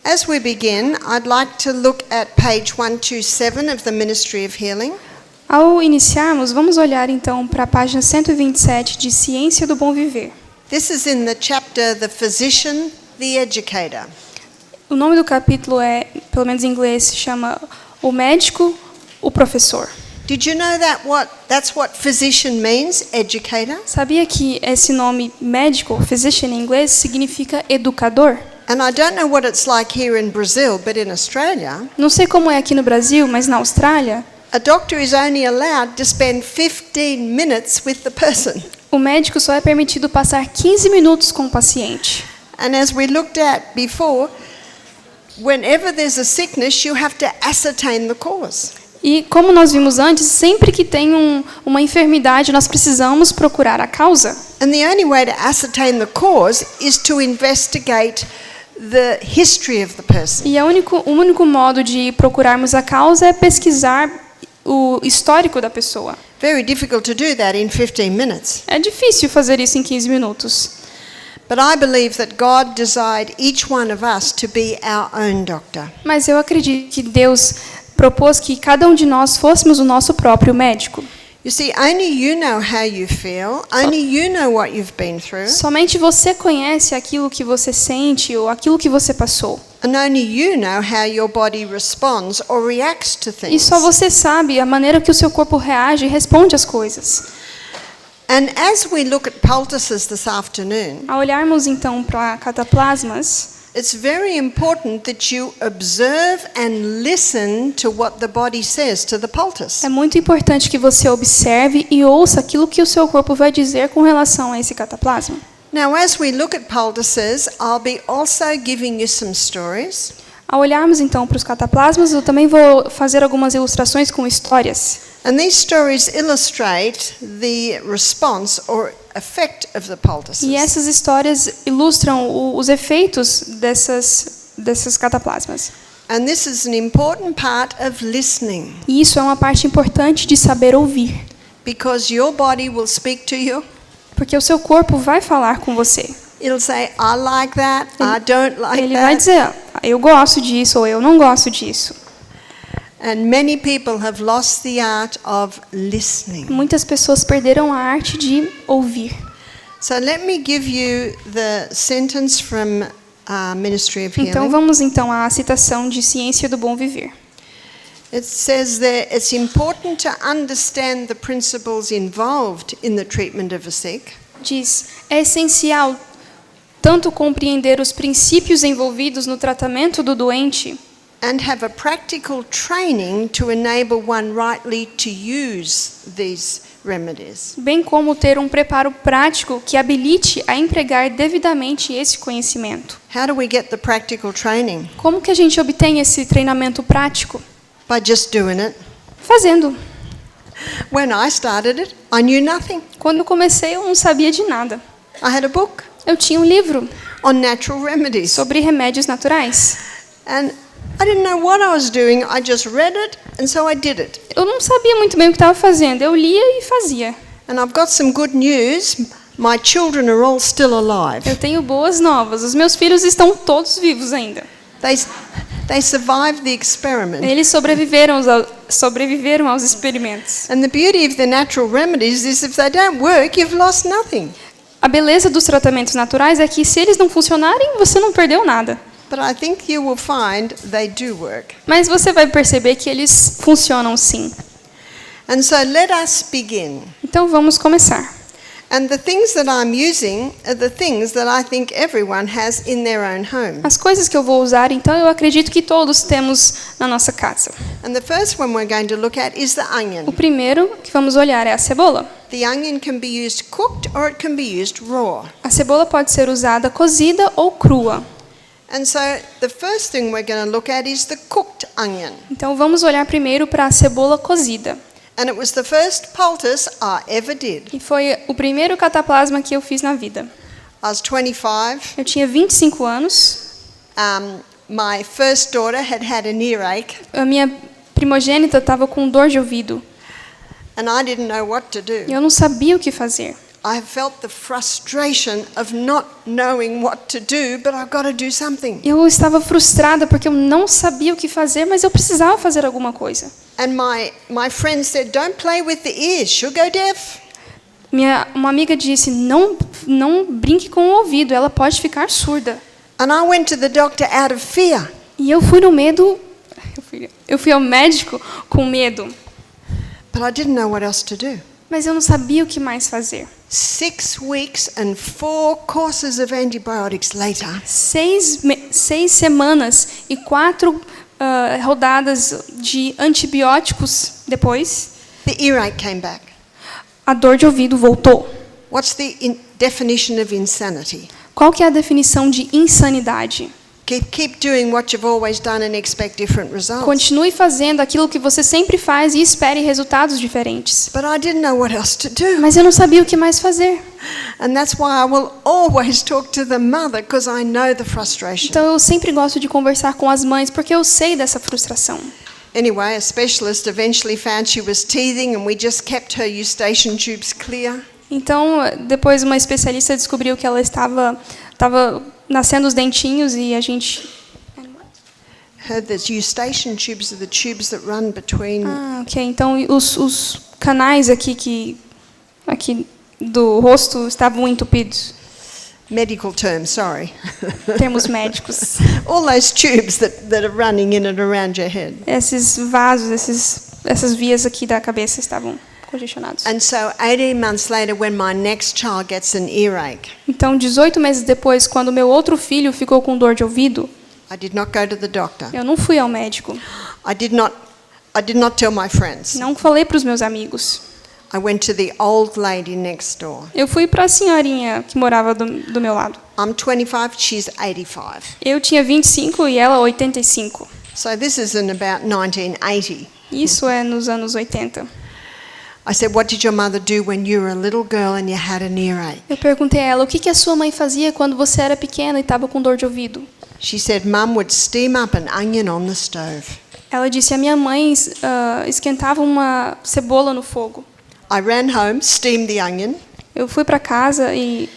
As we begin, I'd like to look at page 127 of the Ministry of Healing. Ao iniciarmos, vamos olhar então para a página 127 de Ciência do Bom Viver. This is in the chapter The Physician, the Educator. O nome do capítulo pelo menos em inglês, se chama O Médico, o Professor. Did you know that's what physician means, educator? Sabia que esse nome médico, physician em inglês, significa educador? And I don't know what it's like here in Brazil, but in Australia, Não sei como é aqui no Brasil, mas na Austrália, a doctor is only allowed to spend 15 minutes with the person. o médico só é permitido passar 15 minutos com o paciente. And as we looked at before, whenever there's a sickness, you have to ascertain the cause. E como nós vimos antes, sempre que tem uma enfermidade, nós precisamos procurar a causa. And the only way to ascertain the cause is to investigate the history of the person. E o único modo de procurarmos a causa é pesquisar o histórico da pessoa. Very difficult to do that in 15 minutes. É difícil fazer isso em 15 minutos. But I believe that God desired each one of us to be our own doctor. Mas eu acredito que Deus propôs que cada um de nós fôssemos o nosso próprio médico. You see, only you know how you feel, only you know what you've been through, Somente você conhece aquilo que você sente ou aquilo que você passou. and only you know how your body responds or reacts to E things. só você sabe a maneira que o seu corpo reage e responde às coisas. And as we look at poultices this afternoon, Ao olharmos então para cataplasmas, it's very important that you observe and listen to what the body says to the poultice. é muito importante que você observe e ouça aquilo que o seu corpo vai dizer com relação a esse cataplasma. Now, as we look at poultices, I'll be also giving you some stories. Ao olharmos então para os cataplasmas, eu também vou fazer algumas ilustrações com histórias. And these stories illustrate the response or effect of the poultices. E essas histórias ilustram os efeitos dessas cataplasmas. And this is an important part of listening, E isso é uma parte importante de saber ouvir, because your body will speak to you. porque o seu corpo vai falar com você. It'll say, I like that, I don't like Ele vai that. dizer, eu gosto disso ou eu não gosto disso. And many people have lost the art of listening. Muitas pessoas perderam a arte de ouvir. So let me give you the sentence from Ministry of Então Healing. vamos então à citação de Ciência do Bom Viver. It says there, it's important to understand the principles involved in the treatment of a sick, Diz, é essencial tanto compreender os princípios envolvidos no tratamento do doente, and have a practical training to enable one rightly to use these remedies. bem como ter um preparo prático que habilite a empregar devidamente esse conhecimento. How do we get the practical training? Como que a gente obtém esse treinamento prático? By just doing it. Fazendo. When I started it, I knew nothing. Quando eu comecei, eu não sabia de nada. I had a book Eu tinha um livro on natural remedies. sobre remédios naturais. And I didn't know what I was doing. I just read it, and so I did it. Eu não sabia muito bem o que estava fazendo. Eu lia e fazia. And I've got some good news. My children are all still alive. Eu tenho boas novas. Os meus filhos estão todos vivos ainda. They survived the experiment. Eles sobreviveram aos experimentos. And the beauty of the natural remedies is if they don't work, you've lost nothing. A beleza dos tratamentos naturais é que se eles não funcionarem, você não perdeu nada. But I think you will find they do work. Mas você vai perceber que eles funcionam sim. And so let us begin. Então vamos começar. And the things that I'm using are the things that I think everyone has in their own home. As coisas que eu vou usar, então, eu acredito que todos temos na nossa casa. And the first one we're going to look at is the O onion. primeiro que vamos olhar é a cebola. The onion can be used cooked or it can be used raw. A cebola pode ser usada cozida ou crua. And so the first thing we're going to look at is the cooked onion. Então vamos olhar primeiro para a cebola cozida. And it was the first poultice I ever did. E foi o primeiro cataplasma que eu fiz na vida. I was 25. Eu tinha 25 anos. My first daughter had an earache. A minha primogênita estava com dor de ouvido. And I didn't know what to do. E eu não sabia o que fazer. I have felt the frustration of not knowing what to do, but I've got to do something. Eu estava frustrada porque eu não sabia o que fazer, mas eu precisava fazer alguma coisa. And my friend said, "Don't play with the ears. She'll go deaf." Uma amiga disse, não brinque com o ouvido, ela pode ficar surda. And I went to the doctor out of fear. E eu fui no medo, eu fui ao médico com medo, But I didn't know what else to do. mas eu não sabia o que mais fazer. 6 weeks and 4 courses of antibiotics later, 6 semanas e 4 rodadas de antibióticos depois, the earache came back. a dor de ouvido voltou. What's the definition of insanity? Qual que é a definição de insanidade? Keep doing what you've always done and expect different results. Continue fazendo aquilo que você sempre faz e espere resultados diferentes. But I didn't know what else to do. Mas eu não sabia o que mais fazer. And that's why I will always talk to the mother, because I know the frustration. Então eu sempre gosto de conversar com as mães porque eu sei dessa frustração. Anyway, a specialist eventually found she was teething and we just kept her eustachian tubes clear. Então, depois uma especialista descobriu que ela estava nascendo os dentinhos e a gente... The eustachian tubes are the tubes that run between. Ok. Então, os canais aqui do rosto estavam entupidos. Medical term, sorry. Termos médicos. All those tubes that are running in and around your head. Esses vasos, essas vias aqui da cabeça estavam congestionados. And so 18 months later, when my next child gets an earache, Então, 18 meses depois, quando meu outro filho ficou com dor de ouvido, I did not go to the doctor. eu não fui ao médico. I did not tell my friends. Não falei para os meus amigos. I went to the old lady next door. Eu fui para a senhorinha que morava do meu lado. I'm 25, she's 85. Eu tinha 25 e ela 85. So this is in about 1980. Isso é nos anos 80. I said, "What did your mother do when you were a little girl and you had an earache?" Eu perguntei a ela, o que a sua mãe fazia quando você era pequena e estava com dor de ouvido? She said, "Mum would steam up an onion on the stove. Ela disse, a minha mãe esquentava uma cebola no fogo. I ran home, steamed the onion, Eu fui para casa e,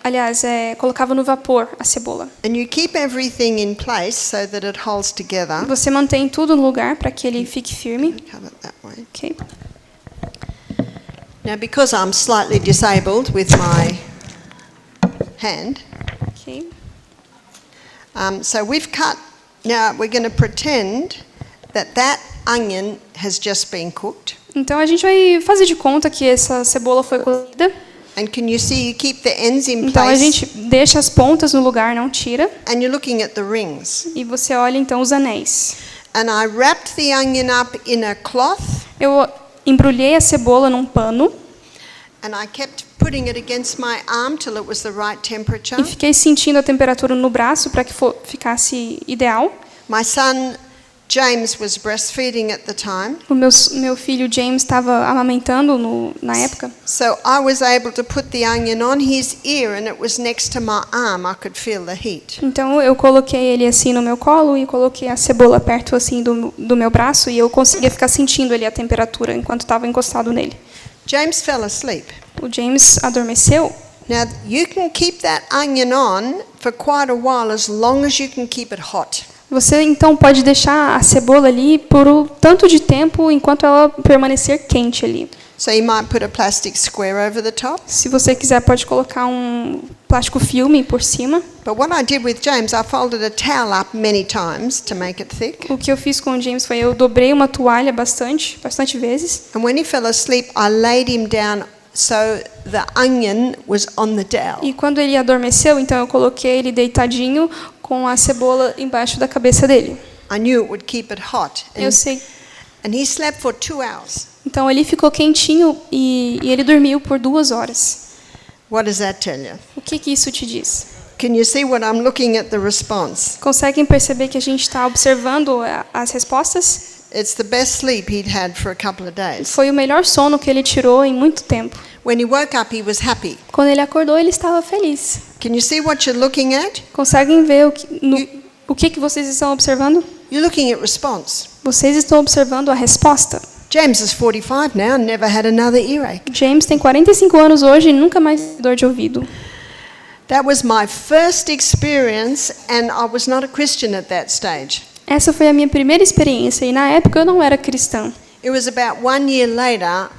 aliás, colocava no vapor a cebola. and you keep everything in place so that it holds together." Você mantém tudo no lugar para que ele fique firme. Cover it that way. Ok? Now, because I'm slightly disabled with my hand, Ok. so we've cut. Now we're going to pretend that onion has just been cooked. Então a gente vai fazer de conta que essa cebola foi cozida. And can you see you keep the ends in Então a place? gente deixa as pontas no lugar, não tira. And you're looking at the rings. E você olha então os anéis. And I wrapped the onion up in a cloth, Eu embrulhei a cebola num pano and I kept putting it against my arm till it was the right temperature. e fiquei sentindo a temperatura no braço para que ficasse ideal. My son James was breastfeeding at the time, O meu filho James estava amamentando na época. so I was able to put the onion on his ear, and it was next to my arm. I could feel the heat. Então eu coloquei ele assim no meu colo e coloquei a cebola perto assim do meu braço e eu conseguia ficar sentindo ali a temperatura enquanto estava encostado nele. James fell asleep. O James adormeceu. Now you can keep that onion on for quite a while, as long as you can keep it hot. Você então pode deixar a cebola ali por um tanto de tempo enquanto ela permanecer quente ali. So you might put a plastic square over the top. Se você quiser pode colocar um plástico filme por cima. But what I did with James, I folded a towel up many times to make it thick. O que eu fiz com o James foi eu dobrei uma toalha bastante vezes. And when he fell asleep, I laid him down so the onion was on the dowel. E quando ele adormeceu, então eu coloquei ele deitadinho com a cebola embaixo da cabeça dele. I knew it would keep it hot. Eu sei. And he slept for 2 hours. Então ele ficou quentinho e ele dormiu por 2 horas. What does that tell you? O que isso te diz? Can you see what I'm looking at the response? Conseguem perceber que a gente está observando as respostas? It's the best sleep he'd had for a couple of days. Foi o melhor sono que ele tirou em muito tempo. When he woke up, he was happy. Quando ele acordou, ele estava feliz. Can you see what you're looking at? Conseguem ver o que vocês estão observando? You're looking at response. Vocês estão observando a resposta. James is 45 now and never had another earache. James tem 45 anos hoje e nunca mais teve dor de ouvido. That was my first experience, and I was not a Christian at that stage. Essa foi a minha primeira experiência e na época eu não era cristã. It was about 1 year later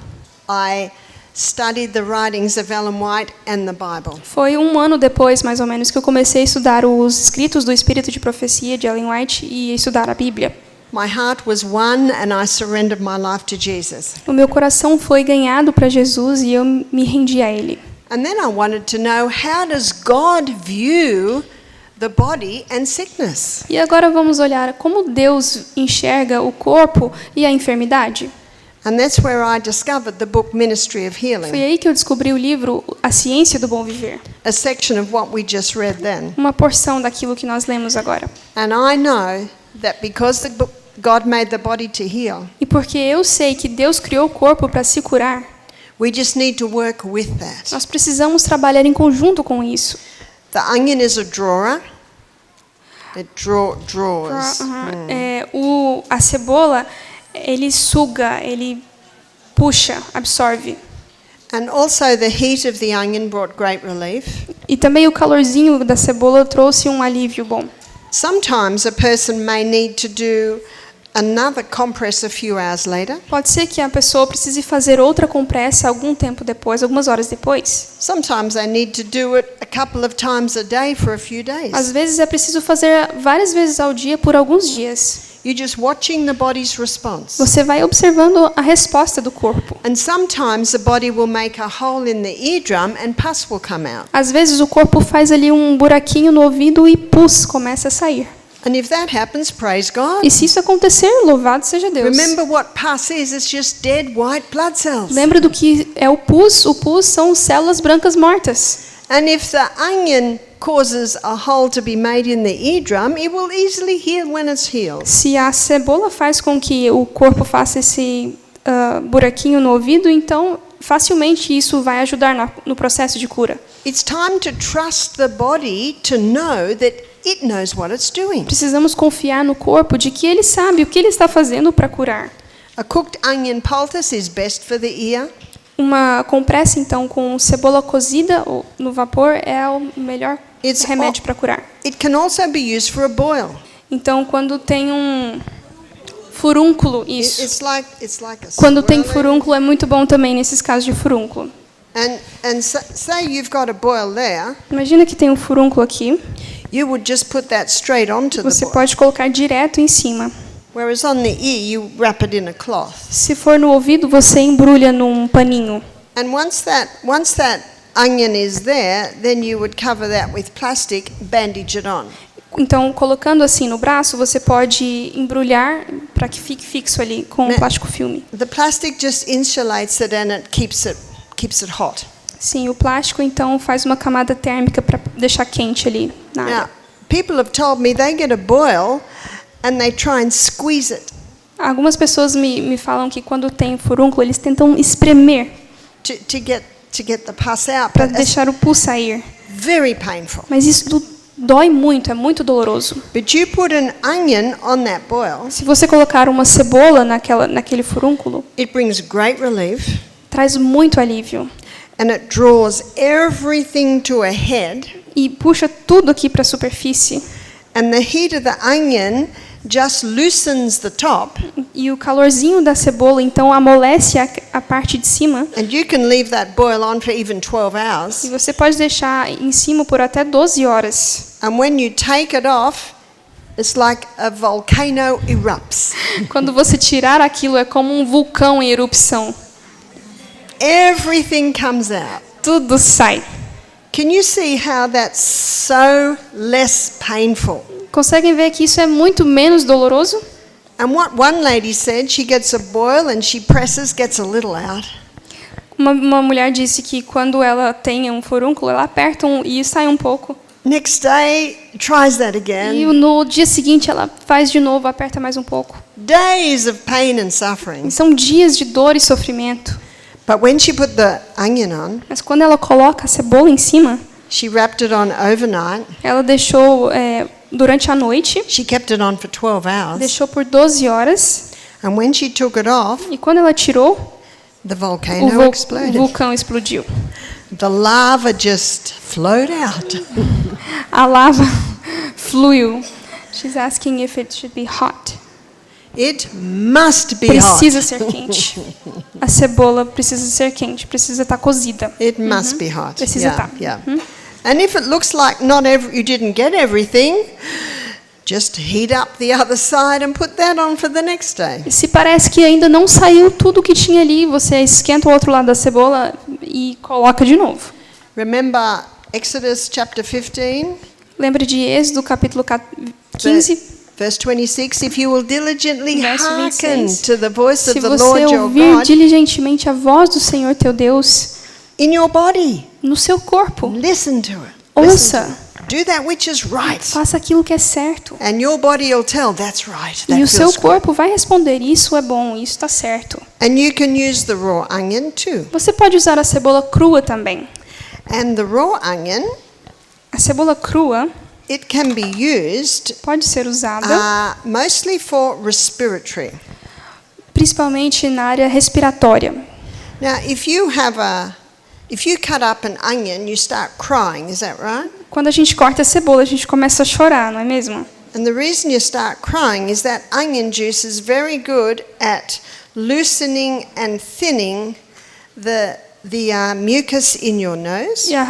I studied the writings of Ellen White and the Bible. Foi um ano depois, mais ou menos, que eu comecei a estudar os escritos do Espírito de Profecia de Ellen White e a estudar a Bíblia. My heart was won and I surrendered my life to Jesus. O meu coração foi ganhado para Jesus e eu me rendi a Ele. And then I wanted to know, how does God view the body and sickness? E agora vamos olhar como Deus enxerga o corpo e a enfermidade. And that's where I discovered the book Ministry of Foi Healing, aí que eu descobri o livro A Ciência do Bom Viver, a section of what we just read then. uma porção daquilo que nós lemos agora. And I know that because God made the body to heal, E porque eu sei que Deus criou o corpo para se curar, we just need to work with that. nós precisamos trabalhar em conjunto com isso. The onion is a drawer. It draws. A cebola, ele suga, ele puxa, absorve. And also the heat of the onion brought great relief. E também o calorzinho da cebola trouxe um alívio bom. Sometimes a person may need to do another compress a few hours later. Pode ser que a pessoa precise fazer outra compressa algum tempo depois, algumas horas depois. Sometimes they need to do it a couple of times a day for a few days. Às vezes é preciso fazer várias vezes ao dia por alguns dias. You're just watching the body's response. Você vai observando a resposta do corpo. And sometimes the body will make a hole in the eardrum and pus will come out. Às vezes o corpo faz ali um buraquinho no ouvido e pus começa a sair. And if that happens, praise God. E se isso acontecer, louvado seja Deus. Remember what pus is, it's just dead white blood cells. Lembra do que é o pus? O pus são células brancas mortas. And if the onion causes a hole to be made in the eardrum, it will easily heal when it's healed. Se a cebola faz com que o corpo faça esse buraquinho no ouvido, então facilmente isso vai ajudar no processo de cura. It's time to trust the body to know that it knows what it's doing. Precisamos confiar no corpo de que ele sabe o que ele está fazendo para curar. A cooked onion poultice is best for the ear. Uma compressa, então, com cebola cozida ou no vapor é o melhor remédio para curar. It can also be used for a boil. Então, quando tem um furúnculo, isso. It's like a Quando tem swirling. furúnculo é muito bom também nesses casos de furúnculo. And say you've got a boil there, Imagina que tem um furúnculo aqui. you would just put that straight onto the Você boil. pode colocar direto em cima. Whereas on the ear, you wrap it in a cloth. Se for no ouvido, você embrulha num paninho. And once that onion is there, then you would cover that with plastic, bandage it on. Então, colocando assim no braço, você pode embrulhar para que fique fixo ali com um plástico filme. The plastic just insulates it and it keeps it hot. Sim, o plástico então faz uma camada térmica para deixar quente ali na área. Now, people have told me they get a boil and they try and squeeze it Algumas pessoas me falam que quando tem furúnculo, eles tentam espremer to get the pus out, para but it's deixar o pus sair. very painful. Mas isso dói muito, é muito doloroso. But you put an onion on that boil, Se você colocar uma cebola naquele furúnculo, it brings great relief traz muito alívio and it draws everything to a head, e puxa tudo aqui para a superfície. and the heat of the onion just loosens the top, E o calorzinho da cebola então amolece a parte de cima. and you can leave that boil on for even 12 hours. E você pode deixar em cima por até 12 horas. And when you take it off, it's like a volcano erupts. Quando você tirar aquilo, é como um vulcão em erupção. Everything comes out. Tudo sai. Can you see how that's so less painful? Conseguem ver que isso é muito menos doloroso? And what one lady said, she gets a boil and she presses, gets a little out. Uma mulher disse que quando ela tem um furúnculo, ela aperta e sai um pouco. Next day, tries that E again. no dia seguinte ela faz de novo, aperta mais um pouco. Days of pain and suffering. São dias de dor e sofrimento. But when she put the onion on, Mas quando ela coloca a cebola em cima, she wrapped it on overnight. ela deixou durante a noite, She kept it on for 12 hours. deixou por 12 horas. And when she took it off, E quando ela tirou, the o volcano exploded. vulcão explodiu. The lava just flowed out. A lava fluiu. She's asking if it should be hot. It must be Precisa hot. ser quente. A cebola precisa ser quente, precisa estar cozida. It must be hot. Precisa estar. Yeah. And if it looks like you didn't get everything, just heat up the other side and put that on for the next day. E se parece que ainda não saiu tudo que tinha ali, você esquenta o outro lado da cebola e coloca de novo. Remember Exodus chapter 15? Lembra de Êxodo capítulo 15? Verse 26, if you will diligently Verso hearken 26. to the voice Se of the você Lord your ouvir God diligentemente a voz do Senhor teu Deus in your body, no seu corpo, listen to it. ouça, Do that which is right. faça aquilo que é certo. And your body will tell that's right. E That o seu feels good. corpo vai responder, isso é bom, isso está certo. And you can use the raw onion too. Você pode usar a cebola crua também. And the raw onion, A cebola crua it can be used pode ser usada mostly for respiratory. principalmente na área respiratória. Now, if you cut up an onion, you start crying, is that right? Quando a gente corta a cebola, a gente começa a chorar, não é mesmo? And the reason you start crying is that onion juice is very good at loosening and thinning the mucus in your nose. E a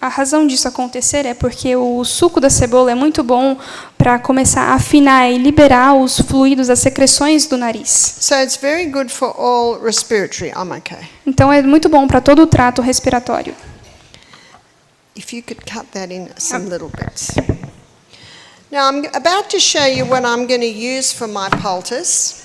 razão disso acontecer é porque o suco da cebola é muito bom para começar a afinar e liberar os fluidos, as secreções do nariz. So it's very good for all respiratory. I'm okay. Então é muito bom para todo o trato respiratório. If you could cut that in some little bits. Now I'm about to show you what I'm going to use for my poultice.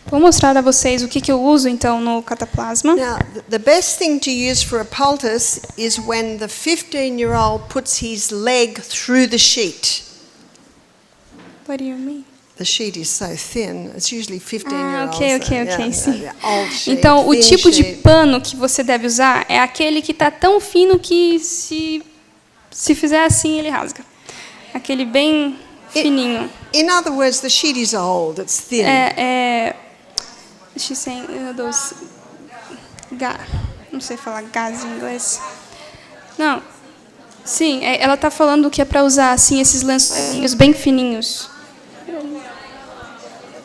Vou mostrar a vocês o que eu uso então no cataplasma. Now, the best thing to use for a poultice is when the 15-year-old puts his leg through the sheet. What do you mean? The sheet is so thin. It's usually 15-year-olds. Ok, sim. Old sheet, Então, o thin tipo de sheet. pano que você deve usar é aquele que está tão fino que se fizer assim ele rasga. Aquele bem fininho. In other words, the sheet is old. It's thin. She's saying those não sei falar gás em inglês. Não. Sim, ela está falando que é para usar assim esses lençóis bem fininhos.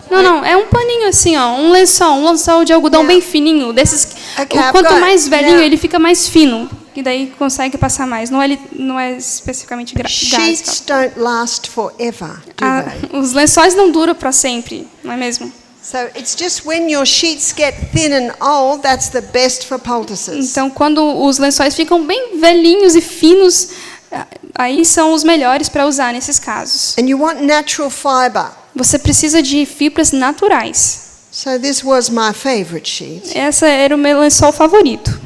Não, é um paninho assim, ó, um lençol de algodão bem fininho, desses. Okay, Quanto mais velhinho, yeah. ele fica mais fino, e daí consegue passar mais. Não é especificamente gás. Sheets don't last forever, do they? Os lençóis não duram para sempre, não é mesmo? So it's just when your sheets get thin and old, that's the best for poultices. Então, quando os lençóis ficam bem velhinhos e finos, aí são os melhores para usar nesses casos. And you want natural fiber. Você precisa de fibras naturais. So this was my favorite sheet. Essa era o meu lençol favorito.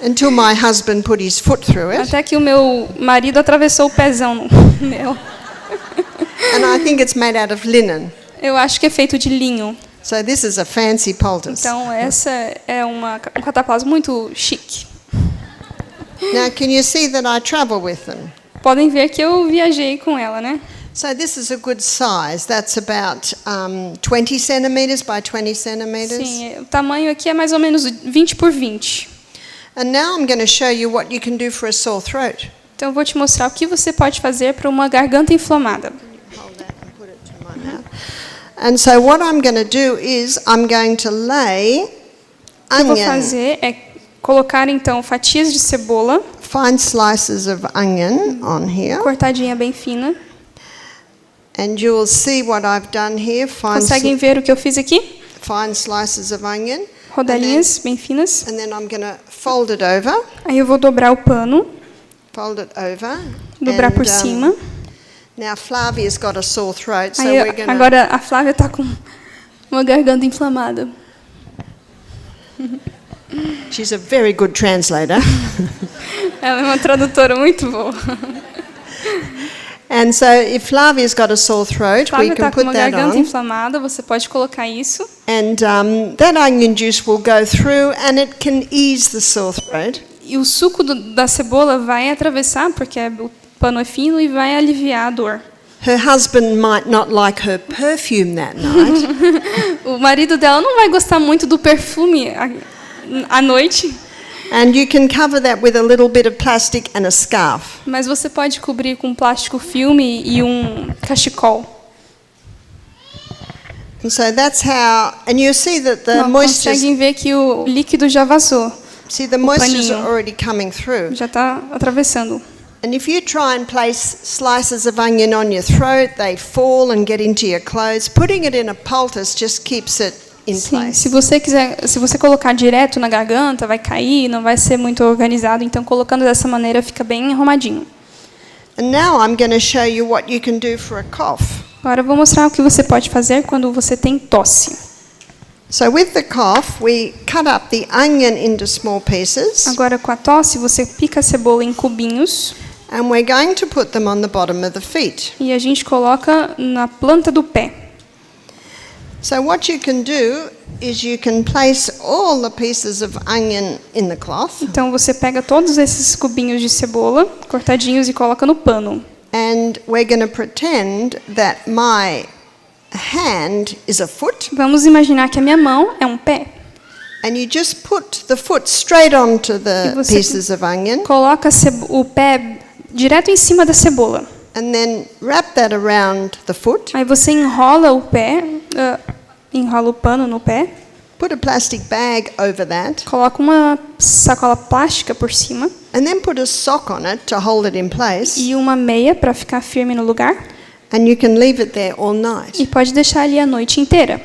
Until my husband put his foot through it. Até que o meu marido atravessou o pezão no meu. And I think it's made out of linen. Eu acho que é feito de linho. So this is a fancy poultice. Então, essa é um cataplasma muito chique. Now, can you see that I travel with them? Podem ver que eu viajei com ela, né? So this is a good size. That's about 20 centimeters by 20 centimeters. Sim, o tamanho aqui é mais ou menos 20 por 20. And now I'm going to show you what you can do for a sore throat. Então, eu vou te mostrar o que você pode fazer para uma garganta inflamada. Hold that and put it to my mouth. And so what I'm going to do is I'm going to lay O que eu vou onion, fazer é colocar, então, fatias de cebola, fine slices of onion on here. cortadinha bem fina. And you will see what I've done here. Conseguem ver o que eu fiz aqui? Fine slices of onion. Rodelinhas bem finas. And then I'm going to fold it over. Aí eu vou dobrar o pano, Fold it over. dobrar por cima. Now Flavia's got a sore throat, so Aí we're going to... agora a Flávia está com uma garganta inflamada. She's a very good translator. Ela é uma tradutora muito boa. And so if Flavia's got a sore throat, we Flávia can está com put uma that garganta on. inflamada, você pode colocar isso. And that onion juice will go through and it can ease the sore throat. E o suco da cebola vai atravessar, porque o pano é fino, e vai aliviar a dor. Her husband might not like her perfume that night, O marido dela não vai gostar muito do perfume à noite, and you can cover that with a little bit of plastic and a scarf. mas você pode cobrir com plástico filme e um cachecol. And so that's how, and you see that the Não, moisture, conseguem ver que o líquido já vazou, the moisture's paninho. already coming through. já está atravessando. And if you try and place slices of onion on your throat, they fall and get into your clothes. Putting it in a poultice just keeps it in Sim, place. se você colocar direto na garganta, vai cair, não vai ser muito organizado. Então, colocando dessa maneira, fica bem arrumadinho. And now I'm going to show you what you can do for a cough. Agora, eu vou mostrar o que você pode fazer quando você tem tosse. So with the cough, we cut up the onion into small pieces, Agora, com a tosse, você pica a cebola em cubinhos and we're going to put them on the bottom of the feet. e a gente coloca na planta do pé. So what you can do is you can place all the pieces of onion in the cloth, Então, você pega todos esses cubinhos de cebola, cortadinhos, e coloca no pano. and we're going to pretend that my hand is a foot, Vamos imaginar que a minha mão é um pé. and you just put the foot straight onto E the você pieces of onion, coloca o pé direto em cima da cebola. and then wrap that around the foot. Aí você enrola o pé, enrola o pano no pé, Put a plastic bag over that, coloca uma sacola plástica por cima and then put a sock on it to hold it in place, e uma meia para ficar firme no lugar and you can leave it there all night. e pode deixar ali a noite inteira.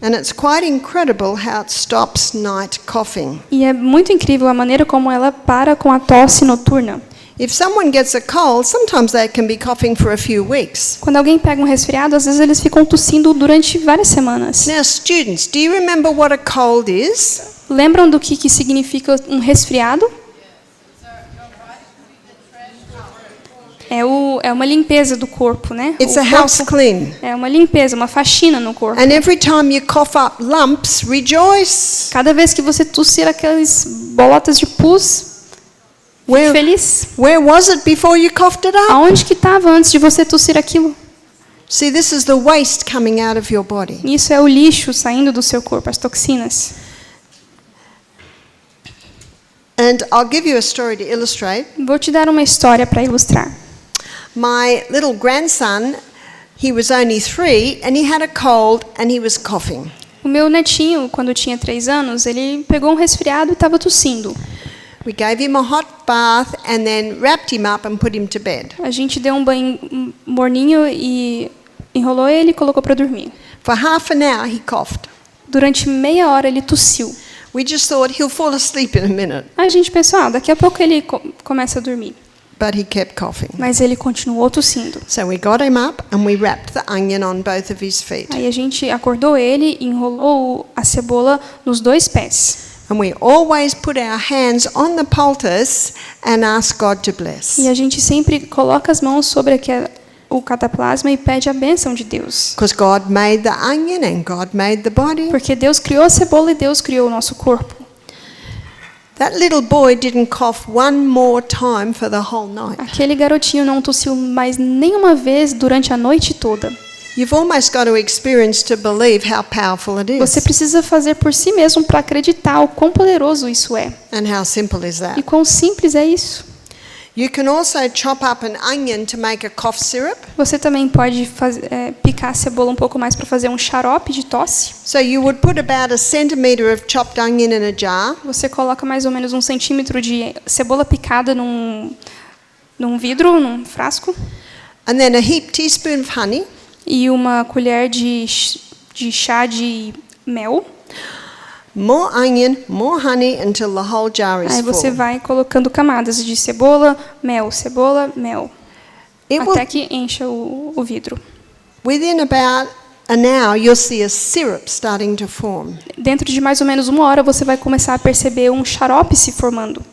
And it's quite incredible how it stops night coughing. E é muito incrível a maneira como ela para com a tosse noturna. If someone gets a cold, sometimes they can be coughing for a few weeks. Quando alguém pega um resfriado, às vezes eles ficam tossindo durante várias semanas. Now, students, do you remember what a cold is? Lembram do que significa um resfriado? É uma limpeza do corpo, né? It's O a house corpo clean. é uma limpeza, uma faxina no corpo. And every time you cough up lumps, rejoice. Cada vez que você tossir aquelas bolotas de pus, fique Where, feliz. where was it before you coughed it up? Aonde que estava antes de você tossir aquilo? See, this is the waste coming out of your body. Isso é o lixo saindo do seu corpo, as toxinas. And I'll give you a story to illustrate. Vou te dar uma história para ilustrar. My little grandson, he was only 3 and he had a cold and he was coughing. O meu netinho, quando tinha 3 anos, ele pegou um resfriado e estava tossindo. We gave him a hot bath and then wrapped him up and put him to bed. A gente deu um banho morninho e enrolou ele e colocou para dormir. For half an hour he coughed. Durante meia hora ele tossiu. We just thought he'll fall asleep in a minute, A gente pensou, daqui a pouco ele começa a dormir. but he kept coughing. Mas ele continuou tossindo. So we got him up and we wrapped the onion on both of his feet. Aí a gente acordou ele e enrolou a cebola nos 2 pés. And we always put our hands on the poultice and ask God to bless. E a gente sempre coloca as mãos sobre o cataplasma e pede a bênção de Deus. Because God made the onion and God made the body. Porque Deus criou a cebola e Deus criou o nosso corpo. That little boy didn't cough one more time for the whole night. Aquele garotinho não tossiu mais nenhuma vez durante a noite toda. You've almost got to experience to believe how powerful it Você is. precisa fazer por si mesmo para acreditar o quão poderoso isso é. And how simple is E that? quão simples é isso. You can also chop up an onion to make a cough syrup. Você também pode picar a cebola um pouco mais para fazer um xarope de tosse. So you would put about a centimetre of chopped onion in a jar. Você coloca mais ou menos 1 centímetro de cebola picada num vidro, num frasco, And then a heaped teaspoon of honey. e uma colher de chá de mel. More onion, more honey until the whole jar is Aí você full. vai colocando camadas de cebola, mel, mel, It will, até que encha o vidro. within about an hour, you'll see a syrup starting to form. Dentro de mais ou menos 1 hora você vai começar a perceber um xarope se formando.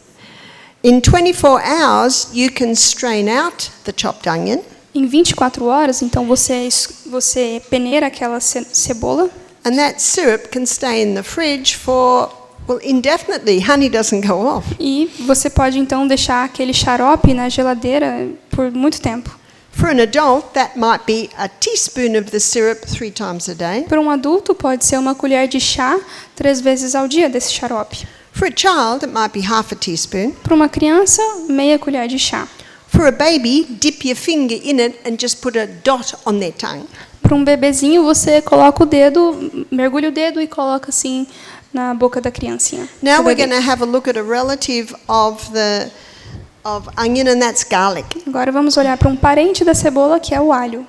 In 24 hours, you can strain out the chopped onion. Em 24 horas, então você peneira aquela cebola. And that syrup can stay in the fridge for, well, indefinitely. Honey doesn't go off. E você pode então deixar aquele xarope na geladeira por muito tempo. For an adult, that might be a teaspoon of the syrup 3 times a day. Para um adulto, pode ser uma colher de chá 3 vezes ao dia desse xarope. For a child, it might be half a teaspoon. Para uma criança, meia colher de chá. For a baby, dip your finger in it and just put a dot on their tongue. Para um bebezinho, você coloca o dedo, mergulha o dedo e coloca assim na boca da criancinha. Now do we're bebê. going to have a look at a relative of onion, and that's garlic. Agora vamos olhar para um parente da cebola, que é o alho.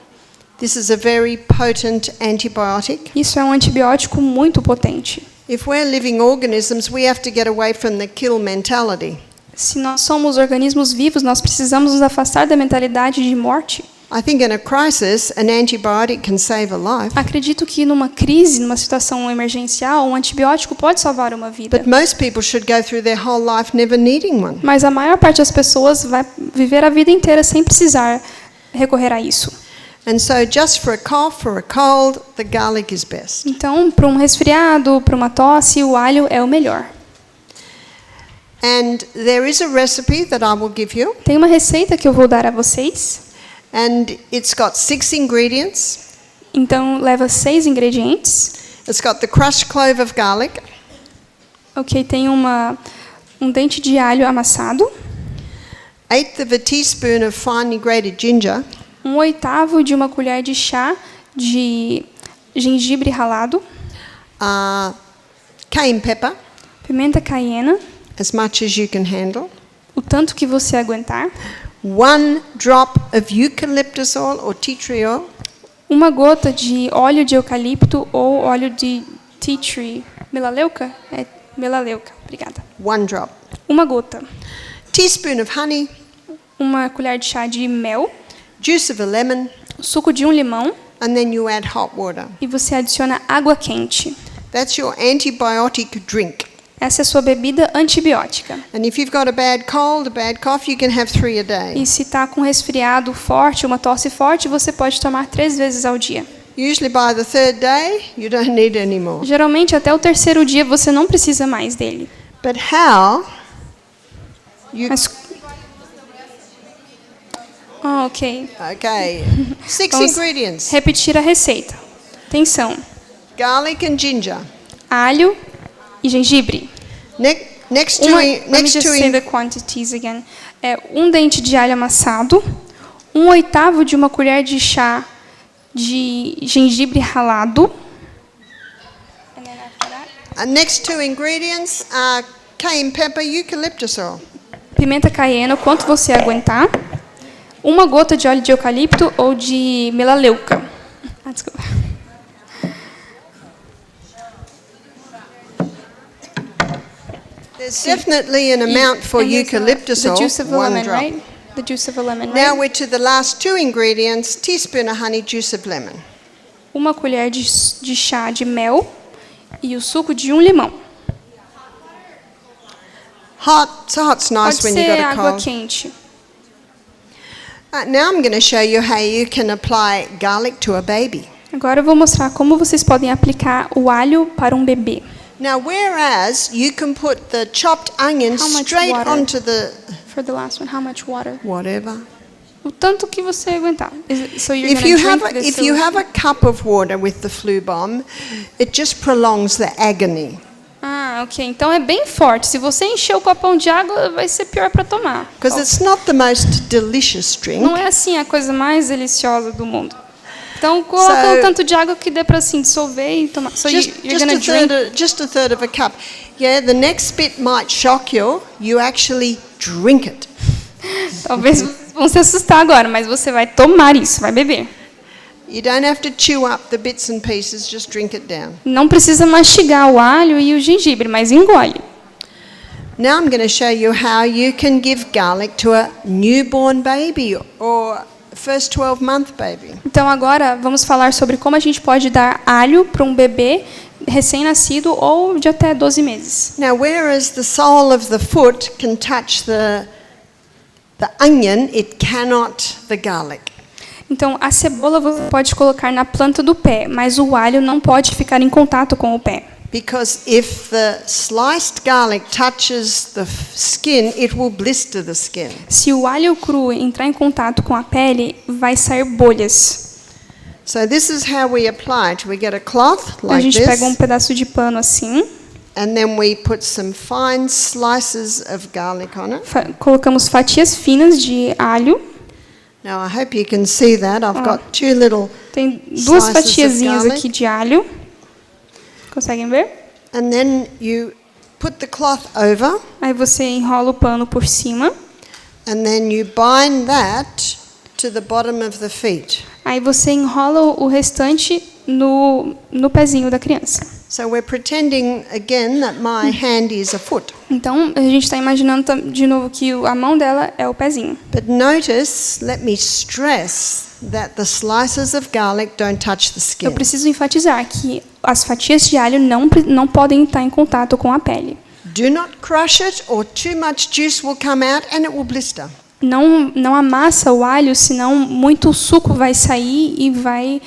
This is a very potent antibiotic. Isso é um antibiótico muito potente. If we're living organisms, we have to get away from the kill mentality. Se nós somos organismos vivos, nós precisamos nos afastar da mentalidade de morte. I think in a crisis, an antibiotic can save a life, Acredito que numa crise, numa situação emergencial, um antibiótico pode salvar uma vida. but most people should go through their whole life never needing one. Mas a maior parte das pessoas vai viver a vida inteira sem precisar recorrer a isso. And so just for a cough or a cold, the garlic is best. Então, para um resfriado, para uma tosse, o alho é o melhor. And there is a recipe that I will give you, Tem uma receita que eu vou dar a vocês. and it's got 6 ingredients. Então, leva 6 ingredientes. It's got the crushed clove of garlic, Ok, tem um dente de alho amassado, 1/8 of a teaspoon of finely grated ginger, 1/8 de uma colher de chá de gengibre ralado, cayenne pepper, pimenta caiena, as much as you can handle, o tanto que você aguentar, 1 drop of eucalyptus oil or tea tree oil, uma gota de óleo de eucalipto ou óleo de tea tree. Melaleuca? É melaleuca, obrigada. 1 drop, Uma gota. teaspoon of honey, Uma colher de chá de mel, juice of a lemon, o suco de um limão and then you add hot water. e você adiciona água quente. That's your antibiotic drink. Essa é a sua bebida antibiótica. And if you've got a bad cold, a bad cough, you can have 3 a day. E se está com resfriado forte, uma tosse forte, você pode tomar 3 vezes ao dia. Usually by the 3rd day, you don't need any more. Geralmente, até o 3º dia, você não precisa mais dele. But how you... Mas... Ah, ok. Okay, 6 Vamos ingredients. repetir a receita. Atenção. Garlic and ginger. Alho e gengibre. Next to Let me just say the quantities again. É dente de alho amassado, 1/8 de uma colher de chá de gengibre ralado. And then after that, next 2 ingredients are cayenne pepper, eucalyptus oil. pimenta caiena, o quanto você aguentar. Uma gota de óleo de eucalipto ou de melaleuca. Desculpa. There's definitely an amount for And there's eucalyptus the oil, juice of a 1 lemon, drop. right? The juice of a lemon, Now right? we're to the last 2 ingredients, teaspoon of honey, juice of lemon. Uma colher de chá de mel e o suco de um limão. Hot's nice Pode when you ser got a água cold. quente. Now I'm going to show you how you can apply garlic to a baby. Agora eu vou mostrar como vocês podem aplicar o alho para um bebê. Now, whereas you can put the chopped onion How much straight water? onto the For the last one, how much water? whatever. O tanto que você aguentar. So you're If gonna you drink have this. if you have a cup of water with the flu bomb, it just prolongs the agony. Ah, ok. Então é bem forte. Se você encher o copão de água, vai ser pior para tomar. Because it's not the most delicious drink. Não é assim a coisa mais deliciosa do mundo. Então coloca So- um tanto de água que dê para assim dissolver e tomar. So you're gonna drink. Just a third of a cup. Yeah, the next bit might shock you. You actually drink it. Talvez vão se assustar agora, mas você vai tomar isso, vai beber. You don't have to chew up the bits and pieces, just drink it down. Não precisa mastigar o alho e o gengibre, mas engole. Now I'm going to show you how you can give garlic to a newborn baby or first 12-month baby. Então agora vamos falar sobre como a gente pode dar alho para um bebê recém-nascido ou de até 12 meses. Now, whereas the sole of the foot can touch the onion, it cannot the garlic. Então a cebola você pode colocar na planta do pé, mas o alho não pode ficar em contato com o pé. because if the sliced garlic touches the skin, it will blister the skin. Se o alho cru entrar em contato com a pele, vai sair bolhas. So this is how we apply it. We get a cloth A like gente pega um this, pedaço de pano assim, and then we put some fine slices of garlic on it. colocamos fatias finas de alho. Now I hope you can see that. I've got two little Tem duas slices of fatiazinhas garlic. aqui de alho. Conseguem ver? And then you put the cloth over, Aí você enrola o pano por cima. and then you bind that to the bottom of the feet. Aí você enrola o restante no pezinho da criança. So we're pretending again that my hand is a foot. Então, a gente está imaginando de novo que a mão dela é o pezinho. But notice, let me stress that the slices of garlic don't touch the Eu skin. preciso enfatizar que as fatias de alho não podem estar em contato com a pele. Do not crush it or too much juice will come out and it will blister. Não amassa o alho, senão muito suco vai sair e vai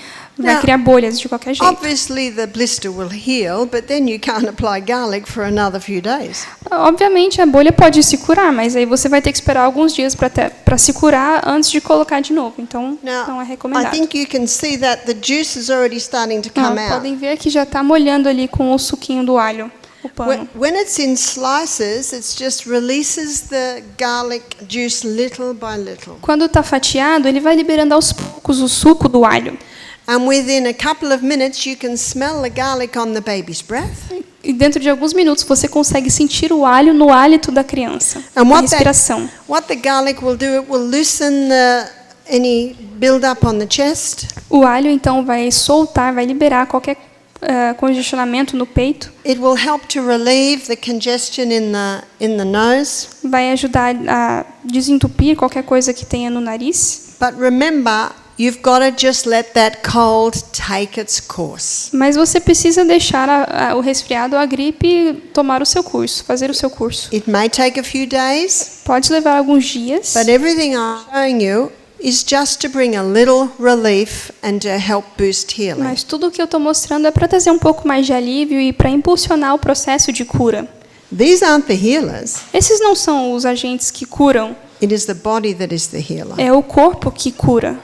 criar bolhas de qualquer jeito. Obviously the blister will heal, but then you can't apply garlic for another few days. Obviamente a bolha pode se curar, mas aí você vai ter que esperar alguns dias para se curar antes de colocar de novo. Então não é I recomendado. think you can see that the juice is already starting to come out. Podem ver que já está molhando ali com o suquinho do alho, o pano. When it's in slices, it just releases the garlic juice little by little. Quando está fatiado, ele vai liberando aos poucos o suco do alho. And within a couple of minutes, you can smell the garlic on the baby's breath. E dentro de alguns minutos você consegue sentir o alho no hálito da criança, And na respiração. what the garlic will do, it will loosen any build-up on the chest. O alho então vai soltar, vai liberar qualquer congestionamento no peito, It will help to relieve the congestion in the nose. vai ajudar a desentupir qualquer coisa que tenha no nariz. But remember, you've got to just let that cold take its course. Mas você precisa deixar o resfriado, a gripe, tomar o seu curso, fazer o seu curso. It may take a few days, Pode levar alguns dias, but everything I'm showing you is just to bring a little relief and to help boost healing. mas tudo o que eu estou mostrando é para trazer um pouco mais de alívio e para impulsionar o processo de cura. These aren't the healers. Esses não são os agentes que curam, It is the body that is the healer. é o corpo que cura.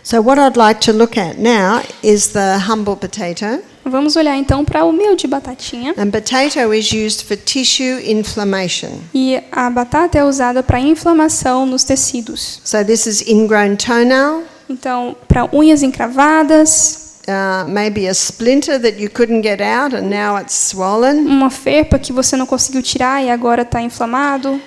So what I'd like to look at now is the humble potato. Vamos olhar então para a humilde batatinha. And potato is used for tissue inflammation. E a batata é usada para inflamação nos tecidos. So this is ingrown toenail, Então, para unhas encravadas, maybe a splinter that you couldn't get out and now it's swollen. uma ferpa que você não conseguiu tirar e agora está inflamado.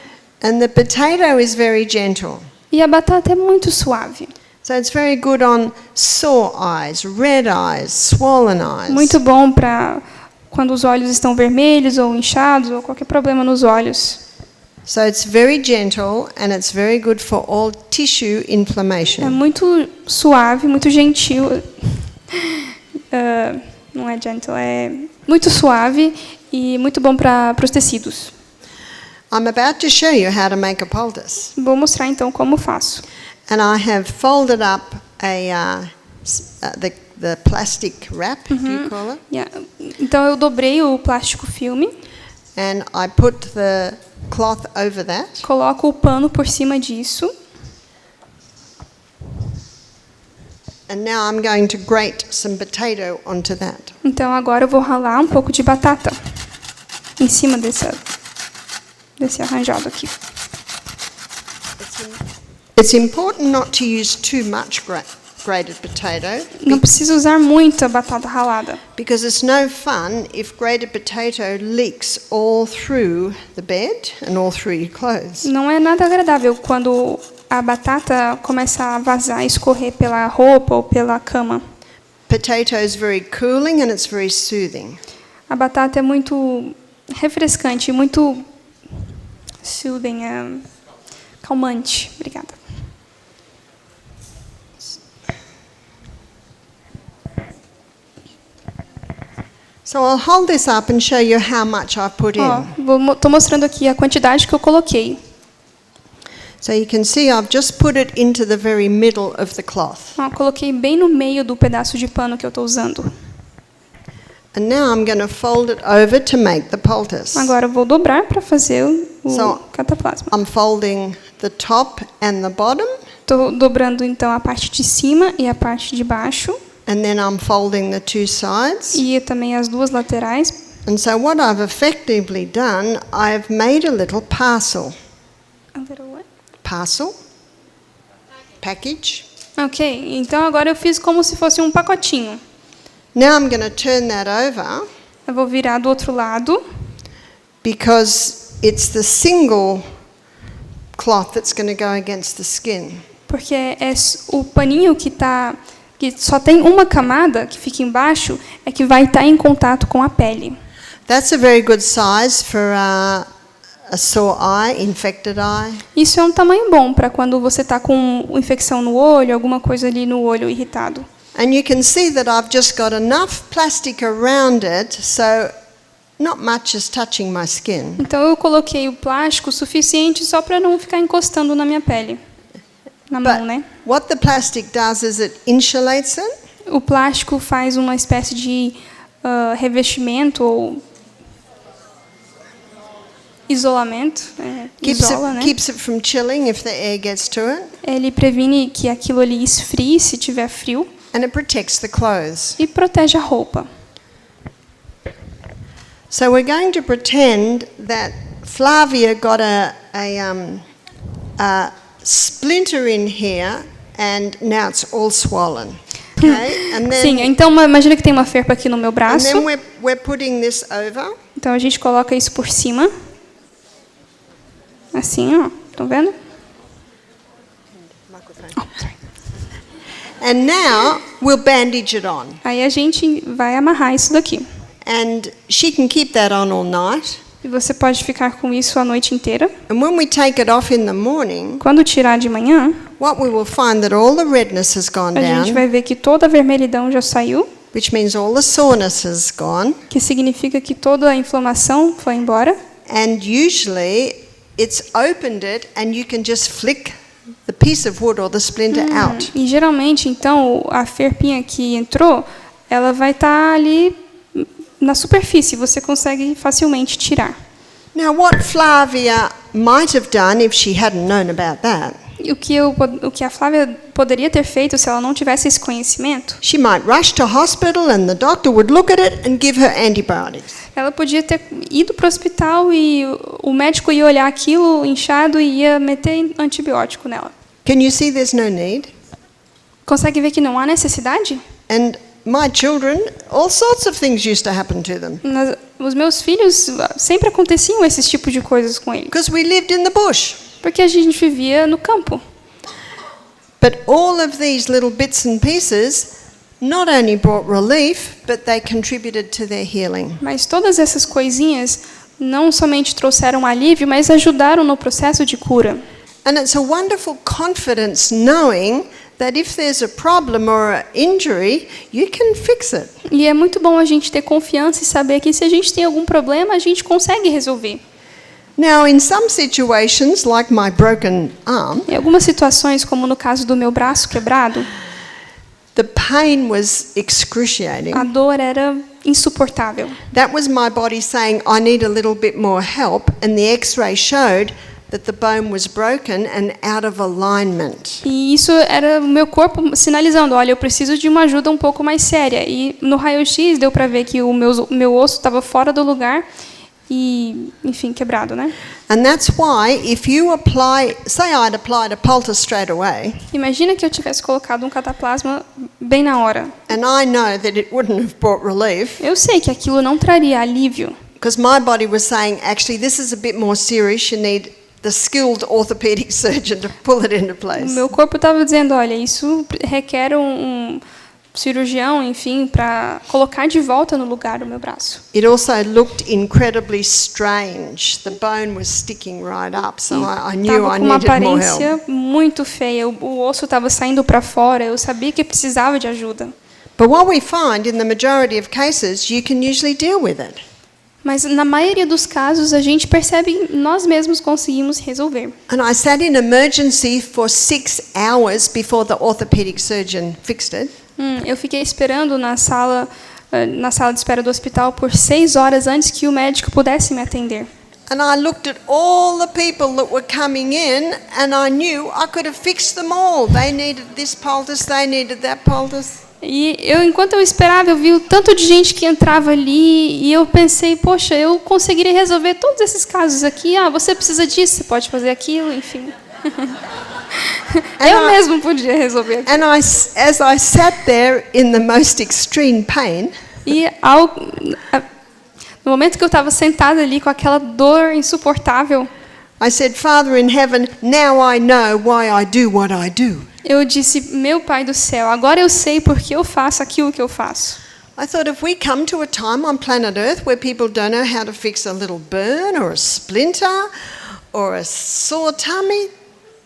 And the potato is very gentle. E a batata é muito suave. So it's very good on sore eyes, red eyes, swollen eyes. Muito bom para quando os olhos estão vermelhos ou inchados ou qualquer problema nos olhos. So it's very gentle and it's very good for all tissue É inflammation. muito suave, muito gentil. Não é gentle, é muito suave e muito bom para os tecidos. I'm about to show you how to make a poultice. Vou mostrar então como faço. And I have folded up the plastic wrap, do you call it? Yeah. Então eu dobrei o plástico filme, And I put the cloth over that. coloco o pano por cima disso. And now I'm going to grate some potato onto that. Então agora eu vou ralar um pouco de batata em cima desse arranjado aqui. It's important not to use too much grated potato Não precisa usar muita batata ralada, because it's no fun if grated potato leaks all through the bed and all through your clothes. não é nada agradável quando a batata começa a vazar, escorrer pela roupa ou pela cama. Potato is very cooling and it's very soothing. A batata é muito refrescante, muito soothing, calmante. Obrigada. So I'll hold this up and show you how much I've put in. Estou mostrando aqui a quantidade que eu coloquei. So you can see I've just put it into the very middle of the cloth. Coloquei bem no meio do pedaço de pano que eu estou usando. And now I'm going to fold it over to make the poultice. Agora eu vou dobrar para fazer o So- cataplasma. I'm folding the top and the bottom, Estou dobrando então a parte de cima e a parte de baixo and then I'm folding the two sides. e também as duas laterais. And so what I've effectively done, I've made a little parcel. Parcel? Package? Ok, então agora eu fiz como se fosse um pacotinho. Now I'm going to turn that over Eu vou virar do outro lado, because it's the single cloth that's going to go against the skin. porque é o paninho que só tem uma camada que fica embaixo é que vai estar em contato com a pele. That's a very good size for a sore eye, infected eye. Isso é um tamanho bom para quando você está com infecção no olho, alguma coisa ali no olho irritado. And you can see that I've just got enough plastic around it, so not much is touching my skin. Então eu coloquei o plástico suficiente só para não ficar encostando na minha pele, na mão, né? What the plastic does is it insulates it, O plástico faz uma espécie de revestimento ou isolamento, isola, né? keeps it from chilling if the air gets to it, Ele previne que aquilo ali esfrie se tiver frio and it protects the clothes. e protege a roupa. So we're going to pretend that Flavia got a splinter in here, and now it's all swollen. Okay, and Sim, then então imagina que tem uma ferpa aqui no meu and braço. then we're putting this over. Então a gente coloca isso por cima. Assim, ó. Estão vendo? Oh, sorry. And now we'll bandage it on. Aí a gente vai amarrar isso daqui. And she can keep that on all night. E você pode ficar com isso a noite inteira. And when we take it off in the morning, Quando tirar de manhã, what we will find that all the redness has gone a gente down, vai ver que toda a vermelhidão já saiu, which means all the soreness has gone. que significa que toda a inflamação foi embora. And usually it's opened it and you can just flick the piece of wood or the splinter out. E geralmente, então, a ferpinha que entrou, ela vai estar ali na superfície, você consegue facilmente tirar. Now what Flavia might have done if she hadn't known about that, E o que a Flávia poderia ter feito se ela não tivesse esse conhecimento, she might rush to hospital and the doctor would look at it and give her antibiotics. ela podia ter ido para o hospital e o médico ia olhar aquilo inchado e ia meter antibiótico nela. Can you see there's no need? Consegue ver que não há necessidade? And my children, all sorts of things used to happen to them Os meus filhos sempre aconteciam esses tipos de coisas com eles, because we lived in the bush. porque a gente vivia no campo. But all of these little bits and pieces not only brought relief, but they contributed to their healing. Mas todas essas coisinhas não somente trouxeram alívio, mas ajudaram no processo de cura. And it's a wonderful confidence knowing that if there's a problem or an injury, you can fix it. E é muito bom a gente ter confiança e saber que se a gente tem algum problema, a gente consegue resolver. Now, in some situations, like my broken arm, Em algumas situações, como no caso do meu braço quebrado, the pain was excruciating. a dor era insuportável. That was my body saying, I need a little bit more help, and the x-ray showed that the bone was broken and out of alignment. E isso era o meu corpo sinalizando, olha, eu preciso de uma ajuda um pouco mais séria. E no raio-x deu para ver que o meu osso estava fora do lugar e, enfim, quebrado, né? And that's why if you apply, say I'd applied a poultice straight away, Imagina que eu tivesse colocado um cataplasma bem na hora. and I know that it wouldn't have brought relief, Eu sei que aquilo não traria alívio, because my body was saying, actually, this is a bit more serious, you need the skilled orthopedic surgeon to pull it into o place. meu corpo estava dizendo, olha, isso requer um cirurgião, enfim, para colocar de volta no lugar o meu braço. It also looked incredibly strange. The bone was sticking right up, so I knew Estava I com uma needed more help. aparência muito feia, o osso estava saindo para fora, eu sabia que precisava de ajuda. But what we find in the majority of cases, you can usually deal with it. Mas na maioria dos casos a gente percebe que nós mesmos conseguimos resolver. And I sat in emergency for 6 hours before the orthopedic surgeon fixed it. Eu fiquei esperando na sala na sala de espera do hospital por 6 horas antes que o médico pudesse me atender. And I looked at all the people that were coming in, and I knew I could have fixed them all. They needed this poultice, they needed that poultice. E enquanto eu esperava, eu vi o tanto de gente que entrava ali e eu pensei, poxa, eu conseguiria resolver todos esses casos aqui. Ah, você precisa disso, você pode fazer aquilo, enfim. Eu mesmo podia resolver aquilo. And as I sat there in the most extreme pain, E no momento que eu estava sentada ali com aquela dor insuportável, I said, Father in heaven, now I know why I do what I do. eu disse, meu Pai do céu, agora eu sei porque eu faço aquilo que eu faço. I thought if we come to a time on planet Earth where people don't know how to fix a little burn or a splinter or a sore tummy,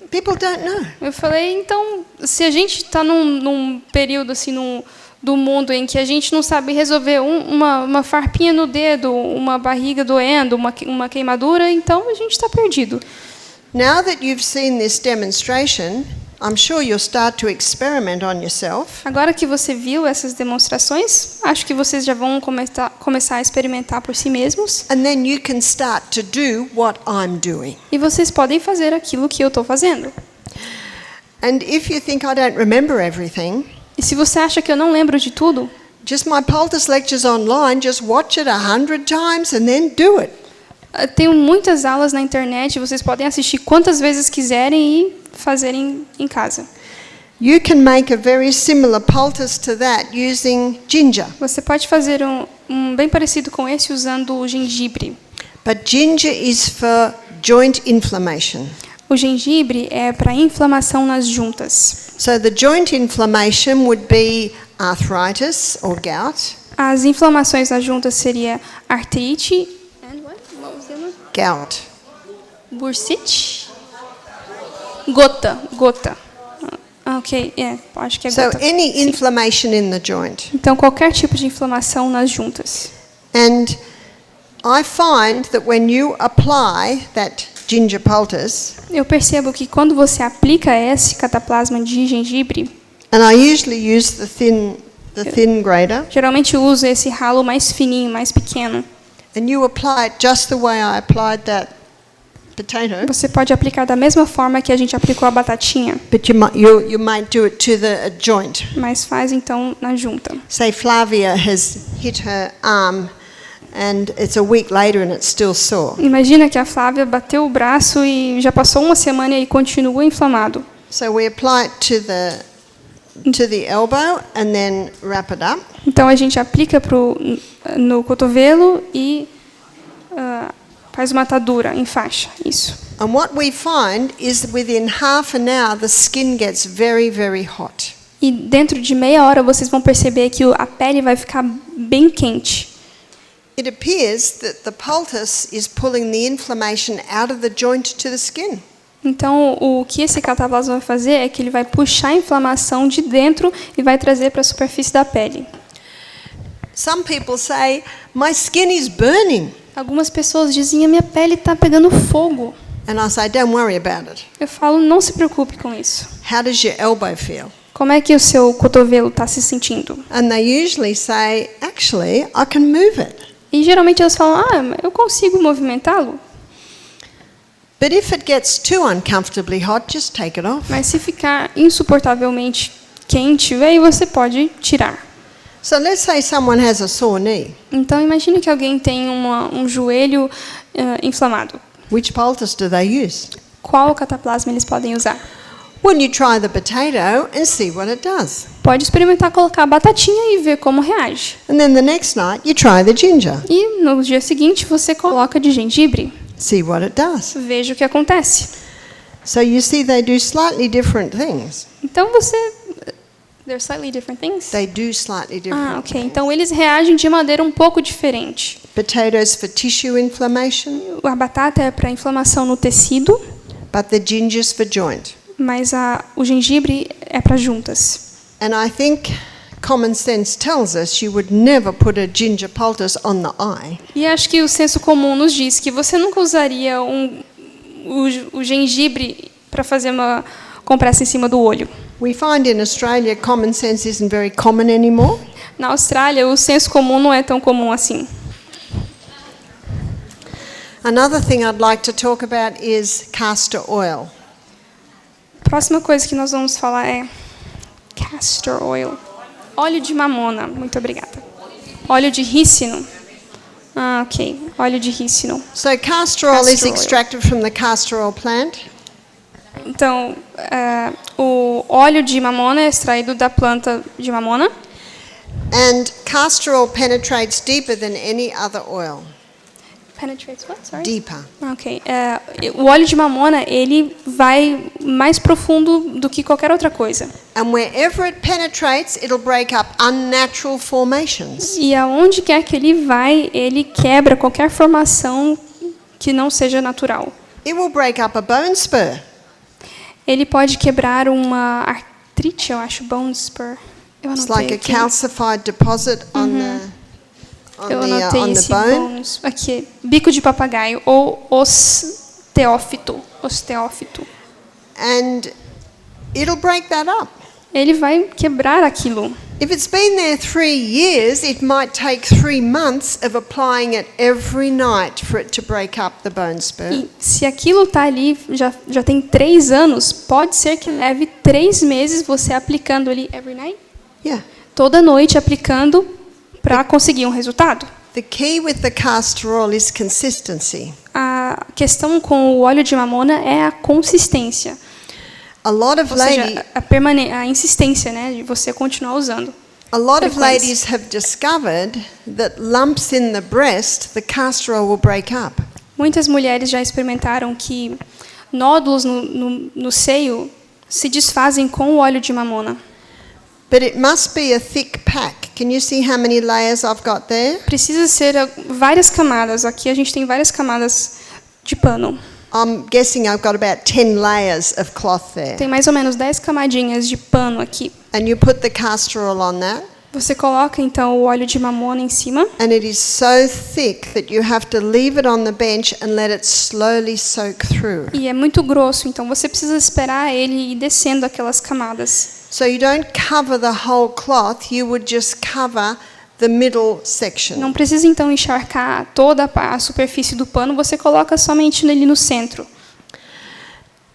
people don't know. Eu falei, então, se a gente está num período assim, do mundo em que a gente não sabe resolver uma farpinha no dedo, uma barriga doendo, uma queimadura, então a gente está perdido. Now that you've seen this demonstration, I'm sure you'll start to experiment on yourself. Agora que você viu essas demonstrações, acho que vocês já vão começar a experimentar por si mesmos. And then you can start to do what I'm doing. E vocês podem fazer aquilo que eu estou fazendo. And if you think I don't remember everything, E se você acha que eu não lembro de tudo, just my poultice lectures online, just watch it 100 times and then do it. tenho muitas aulas na internet, vocês podem assistir quantas vezes quiserem e fazerem em casa. You can make a very similar poultice to that using ginger. Você pode fazer um bem parecido com esse usando o gengibre. But ginger is for joint inflammation. O gengibre é para inflamação nas juntas. So the joint inflammation would be arthritis or gout. As inflamações nas juntas seria artrite, what was the other one? Gout. Bursite, gota. Ok, acho que é So gota. any Sim. inflammation in the joint. Então qualquer tipo de inflamação nas juntas. And I find that when you apply that ginger poultice, Eu percebo que quando você aplica esse cataplasma de gengibre, and I usually use the thin grater, geralmente eu uso esse ralo mais fininho, mais pequeno. and you apply it just the way I applied that potato, Você pode aplicar da mesma forma que a gente aplicou a batatinha, but you might do it to the joint. mas faz então na junta. Say Flavia has hit her arm and it's a week later and it's still sore. Imagina que a Flávia bateu o braço e já passou uma semana e continua inflamado. So we apply it to the elbow and then wrap it up. Então a gente aplica no cotovelo e faz uma atadura em faixa. Isso. And what we find is within half an hour the skin gets very, very hot. E dentro de meia hora vocês vão perceber que a pele vai ficar bem quente. It appears that the poultice is pulling the inflammation out of the joint to the skin. Então, o que esse cataplasma vai fazer é que ele vai puxar a inflamação de dentro e vai trazer para a superfície da pele. Some people say, my skin is burning. Algumas pessoas dizem, a minha pele está pegando fogo. And I say, don't worry about it. Eu falo, não se preocupe com isso. How does your elbow feel? Como é que o seu cotovelo está se sentindo? And they usually say, actually, I can move it. E geralmente elas falam, eu consigo movimentá-lo. But if it gets too uncomfortably hot, just take it off. Mas se ficar insuportavelmente quente, aí você pode tirar. So let's say someone has a sore knee. Então imagine que alguém tem um joelho inflamado. Which poultice do they use? Qual cataplasma eles podem usar? Well, you try the potato and see what it does. Pode experimentar colocar a batatinha e ver como reage. And then the next night, you try the ginger. E no dia seguinte você coloca de gengibre. See what it does. Veja o que acontece. So you see they do slightly different things. Então você... They're slightly different things? They do slightly different Ok. Então eles reagem de maneira um pouco diferente. Potatoes for tissue inflammation, A batata é para inflamação no tecido, but the ginger's for joint. mas o gengibre é para juntas. And I think common sense tells us you would never put a ginger poultice on the eye. E acho que o senso comum nos diz que você nunca usaria o gengibre para fazer uma compressa em cima do olho. We find in Australia common sense isn't very common anymore. Na Austrália, o senso comum não é tão comum assim. Another thing I'd like to talk about is castor oil. Próxima coisa que nós vamos falar é castor oil. Óleo de mamona. Muito obrigada. Óleo de rícino. Ok. Óleo de rícino. So castor oil is Castor oil. extracted from the castor oil plant. Então, o óleo de mamona é extraído da planta de mamona. And castor oil penetrates deeper than any other oil. Penetrates what? Sorry? Deeper. Ok. O óleo de mamona, ele vai mais profundo do que qualquer outra coisa. And wherever it penetrates, it'll break up unnatural formations. E aonde quer que ele vai, ele quebra qualquer formação que não seja natural. It will break up a bone spur. Ele pode quebrar uma artrite, eu acho, bone spur. Eu It's anotei like a aqui. calcified deposit on Eu the anotei on the esse bone. bones. Aqui, bico de papagaio ou osteófito. Osteófito. And it'll break that up. Ele vai quebrar aquilo. If it's been there 3 years, it might take 3 months of applying it every night for it to break up the bone spur. E se aquilo está ali, já tem 3 anos, pode ser que leve 3 meses você aplicando ali every night, Yeah. toda noite aplicando para conseguir um resultado. The key with the castor oil is consistency. A questão com o óleo de mamona é a consistência, A lot of ou seja, a insistência, né, de você continuar usando. frequência. ladies have discovered that lumps in the breast, the castor oil will break up. Muitas mulheres já experimentaram que nódulos no seio se desfazem com o óleo de mamona. But it must be a thick pack. Can you see how many layers I've got there? Precisa ser várias camadas. Aqui a gente tem várias camadas de pano. I'm guessing I've got about 10 layers of cloth there. Tem mais ou menos 10 camadinhas de pano aqui. And you put the castor oil on that, Você coloca então o óleo de mamona em cima. and it is so thick that you have to leave it on the bench and let it slowly soak through. E é muito grosso, então você precisa esperar ele ir descendo aquelas camadas. So you don't cover the whole cloth, you would just cover the middle section. Não precisa então encharcar toda a superfície do pano, você coloca somente ali no centro.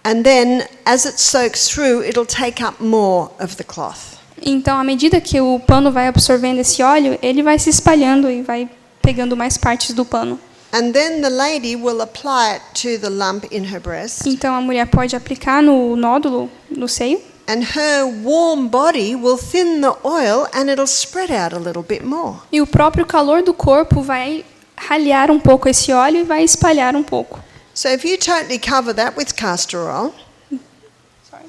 And then, as it soaks through, it'll take up more of the cloth. Então, à medida que o pano vai absorvendo esse óleo, ele vai se espalhando e vai pegando mais partes do pano. And then the lady will apply it to the lump in her breast, Então, a mulher pode aplicar no nódulo, no seio, and her warm body will thin the oil and it'll spread out a little bit more. e o próprio calor do corpo vai ralhar um pouco esse óleo e vai espalhar um pouco. So if you totally cover that with castor oil,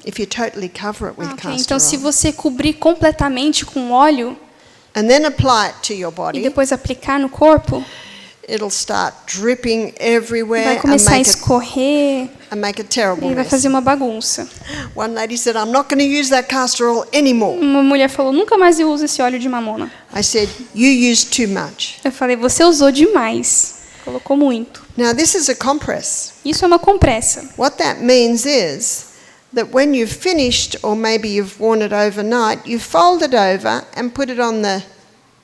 if you totally cover it with Ok, castor então, se oil, você cobrir completamente com óleo and then apply it to your e body, depois aplicar no corpo, it'll start dripping everywhere vai começar a escorrer and make a terrible e vai mess. fazer uma bagunça. One lady said, "I'm not going to use that castor oil anymore." Uma mulher falou, nunca mais eu uso esse óleo de mamona. I said, "You use too much." Eu falei, você usou demais. Colocou muito. Now this is a compress. Isso é uma compressa. What that means is that when you've finished, or maybe you've worn it overnight, you fold it over and put it on the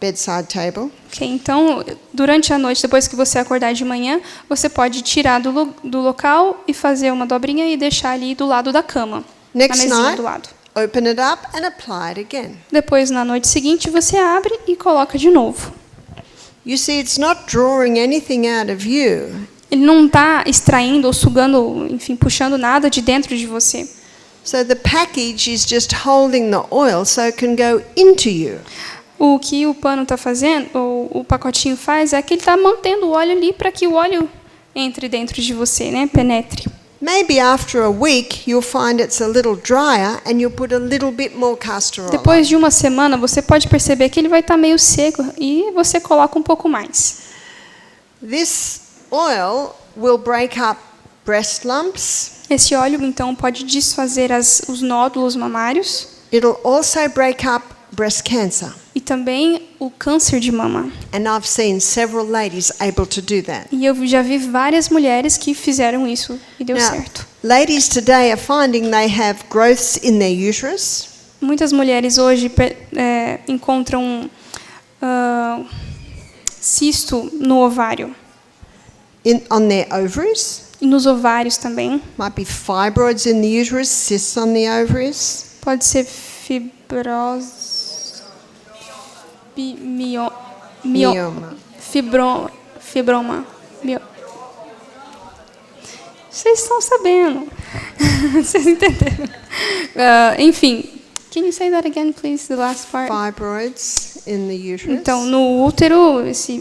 bedside table. Ok, então, durante a noite, depois que você acordar de manhã, você pode tirar do local e fazer uma dobrinha e deixar ali do lado da cama. Next na mesinha night, do lado. open it up and apply it again. Depois, na noite seguinte, você abre e coloca de novo. You see, it's not drawing anything out of you. Ele não está extraindo ou sugando, enfim, puxando nada de dentro de você. So the package is just holding the oil so it can go into you. O que o pano está fazendo, ou o pacotinho faz, é que ele está mantendo o óleo ali para que o óleo entre dentro de você, né? Penetre. Maybe after a week you'll find it's a little drier and you'll put a little bit more castor oil. Depois de uma semana, você pode perceber que ele vai estar meio seco e você coloca um pouco mais. This oil will break up breast lumps. Esse óleo, então, pode desfazer os nódulos mamários It'll also break up breast cancer. e também o câncer de mama. And I've seen several ladies able to do that. E eu já vi várias mulheres que fizeram isso e deu Now, certo. ladies today are finding they have growths in their uterus. Muitas mulheres hoje encontram cisto no ovário. On their ovaries. E nos ovários também. Might be fibroids in the uterus, cysts on the ovaries. Pode ser fibrose, Mioma. fibroma. Vocês estão sabendo. Vocês entenderam. Enfim. Can you say that again, please, the last part? Fibroids in the uterus. Então, no útero, esse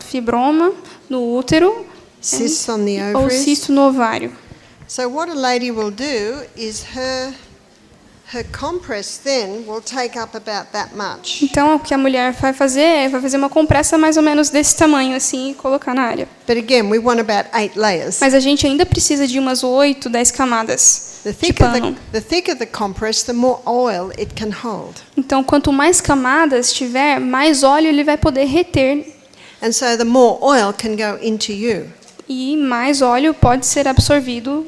fibroma, no útero, Cysts on the ou ovaries. cisto no ovário. So what a lady will do is her compress then will take up about that much. Então, o que a mulher vai fazer uma compressa mais ou menos desse tamanho, assim, e colocar na área. But again, we want about 8 layers. Mas a gente ainda precisa de umas 8, 10 camadas The de thicker pano. the thicker the compress, the more oil it can hold. Então, quanto mais camadas tiver, mais óleo ele vai poder reter And so the more oil can go into you. e mais óleo pode ser absorvido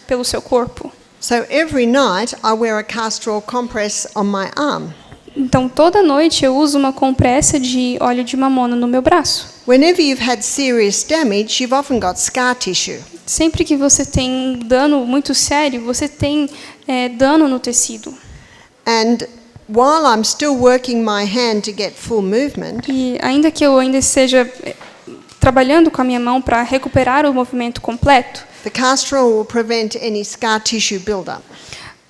pelo seu corpo. So every night I wear a castor oil compress on my arm. Então, toda noite eu uso uma compressa de óleo de mamona no meu braço. Whenever you've had serious damage, you've often got scar tissue. Sempre que você tem um dano muito sério, você tem dano no tecido. And while I'm still working my hand to get full movement, E ainda que eu ainda esteja trabalhando com a minha mão para recuperar o movimento completo, the castor oil will prevent any scar tissue buildup.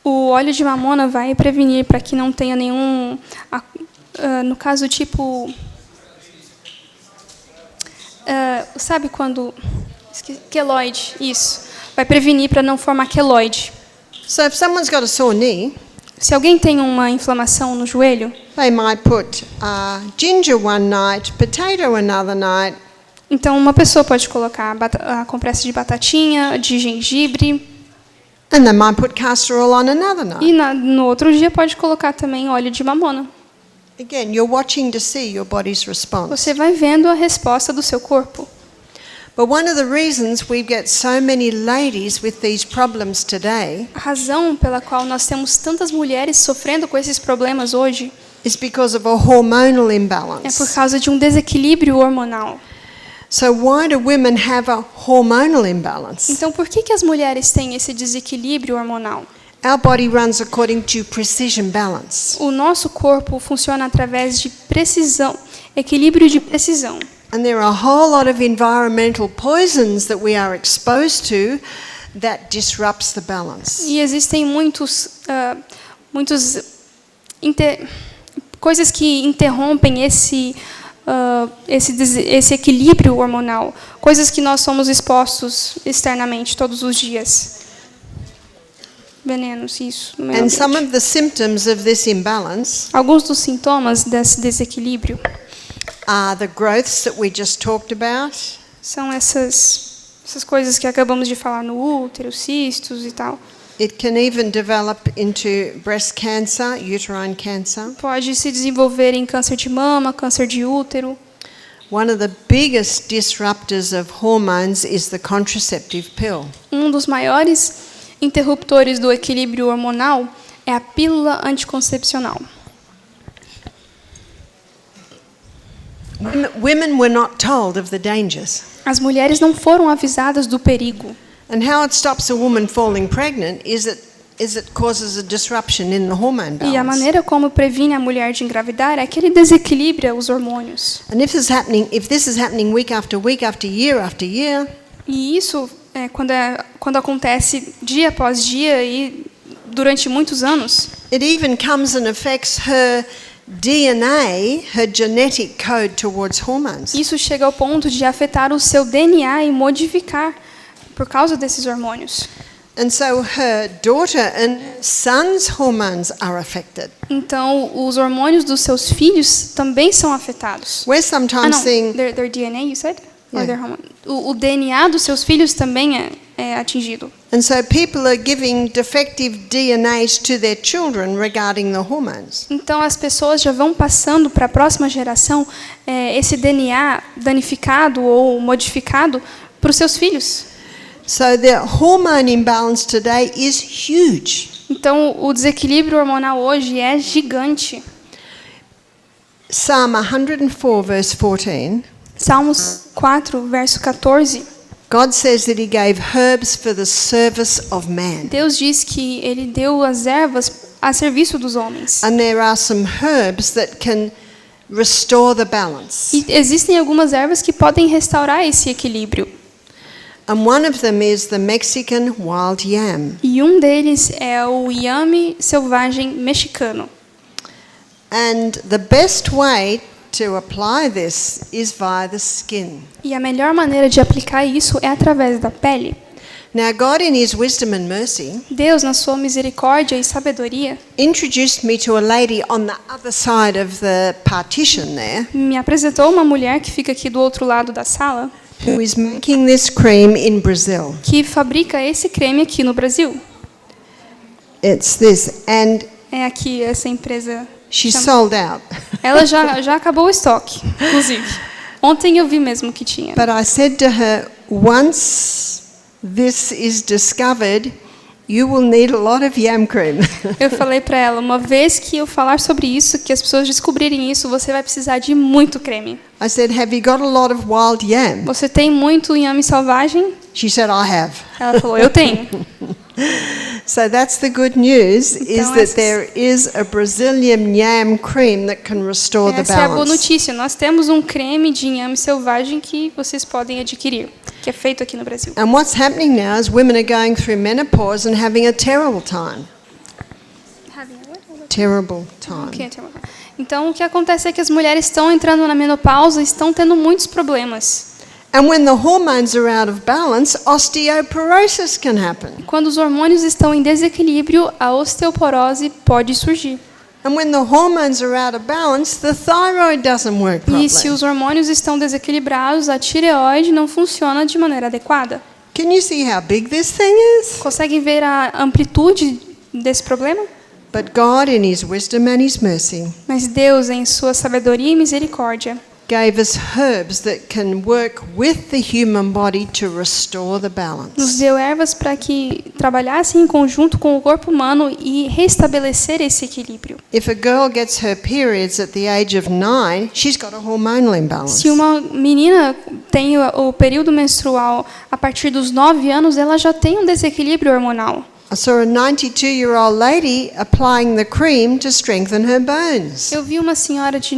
o óleo de mamona vai prevenir para que não tenha nenhum, no caso tipo, sabe quando queloide, isso, vai prevenir para não formar queloide. So if someone's got a sore knee, Se alguém tem uma inflamação no joelho, they might put ginger one night, potato another night, então uma pessoa pode colocar a compressa de batatinha, de gengibre, and they might put castor oil on another night. e no outro dia pode colocar também óleo de mamona. Again, you're watching to see your body's response. Você vai vendo a resposta do seu corpo. But one of the reasons we get so many ladies with these problems today A razão pela qual nós temos tantas mulheres sofrendo com esses problemas hoje is because of a hormonal é por imbalance. causa de um desequilíbrio hormonal. So why do women have a hormonal imbalance? Então, por que as mulheres têm esse desequilíbrio hormonal? Our body runs according to precision balance. O nosso corpo funciona através de precisão, equilíbrio de precisão. And there are a whole lot of environmental poisons that we are exposed to that disrupts the balance. E existem coisas que interrompem esse equilíbrio hormonal, coisas que nós somos expostos externamente todos os dias. Venenos, isso. No meio And some ambiente. of the symptoms of this imbalance Alguns dos sintomas desse desequilíbrio are the growths that we just talked about, são essas coisas que acabamos de falar no útero, cistos e tal. it can even develop into breast cancer, uterine cancer. Pode se desenvolver em câncer de mama, câncer de útero. One of the biggest disruptors of hormones is the contraceptive pill. Um dos maiores interruptores do equilíbrio hormonal é a pílula anticoncepcional. Women were not told of the dangers. As mulheres não foram avisadas do perigo. And how it stops a woman falling pregnant is it causes a disruption in the hormone E a balance. maneira como previne a mulher de engravidar é que ele desequilibra os hormônios. And if this is happening week after after year, E isso quando acontece dia após dia e durante muitos anos, it even comes and affects her DNA, her genetic code towards hormones. isso chega ao ponto de afetar o seu DNA e modificar por causa desses hormônios. And so her daughter and son's hormones are affected. Então, os hormônios dos seus filhos também são afetados. We're sometimes não, seeing their DNA, you said? Or Yeah. their hormone? O DNA dos seus filhos também é atingido. and so people are giving defective DNAs to their children regarding the hormones. Então, as pessoas já vão passando para a próxima geração esse DNA danificado ou modificado para os seus filhos. So the hormone imbalance today is huge. Então, o desequilíbrio hormonal hoje é gigante. Psalm 104, verse 14, Salmos 4, verso 14, God says that he gave herbs for the service of man. Deus diz que ele deu as ervas a serviço dos homens. And there are some herbs that can restore the balance. E existem algumas ervas que podem restaurar esse equilíbrio. And one of them is the Mexican wild yam. E um deles é o inhame selvagem mexicano. And the best way to apply this is via the skin. E a melhor maneira de aplicar isso é através da pele. Now, God, in his wisdom and mercy, Deus, na sua misericórdia e sabedoria, introduced me to a lady on the other side of the partition there me apresentou uma mulher que fica aqui do outro lado da sala, who is making this cream in Brazil. que fabrica esse creme aqui no Brasil. It's this, and É aqui essa empresa. she chama- sold out. Ela já acabou o estoque, inclusive. Ontem eu vi mesmo que tinha. But I said to her, once this is discovered, you will need a lot of yam cream. Eu falei para ela, uma vez que eu falar sobre isso, que as pessoas descobrirem isso, você vai precisar de muito creme. I said, have you got a lot of wild yam? Você tem muito inhame selvagem? She said, I have. Ela falou, eu tenho. So that's the good news, is Então, that essas- there is a Brazilian yam cream that can restore the Essa é a boa balance. notícia. Nós temos um creme de inhame selvagem que vocês podem adquirir, que é feito aqui no Brasil. And what's happening now is women are going through menopause and having a terrible time. Terrible time. Então, o que acontece é que as mulheres estão entrando na menopausa e estão tendo muitos problemas. And when the hormones are out of balance, osteoporosis can happen. Quando os hormônios estão em desequilíbrio, a osteoporose pode surgir. And when the hormones are out of balance, the thyroid doesn't work E se properly. os hormônios estão desequilibrados, a tireoide não funciona de maneira adequada. Can you see how big this thing is? Conseguem ver a amplitude desse problema? But God, in his wisdom and his mercy, Mas Deus, em sua sabedoria e misericórdia, gave us herbs that can work with the human body to restore the nos balance. deu ervas para que trabalhassem em conjunto com o corpo humano e restabelecer esse equilíbrio. If a girl gets her periods at the age of 9, she's got a hormonal imbalance. Se uma menina tem o período menstrual a partir dos 9 anos, ela já tem um desequilíbrio hormonal. I saw a 92-year-old lady applying the cream to strengthen her bones. Eu vi uma senhora de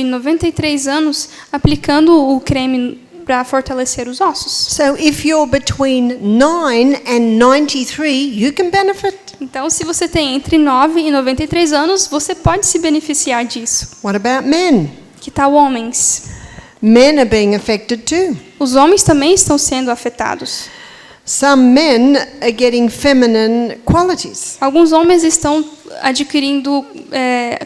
93 anos aplicando o creme para fortalecer os ossos. So if you're between 9 and 93, you can benefit. Então, se você tem entre 9 e 93 anos, você pode se beneficiar disso. What about men? Que tal homens? Men are being affected too. Os homens também estão sendo afetados. Some men are getting feminine qualities, Alguns homens estão adquirindo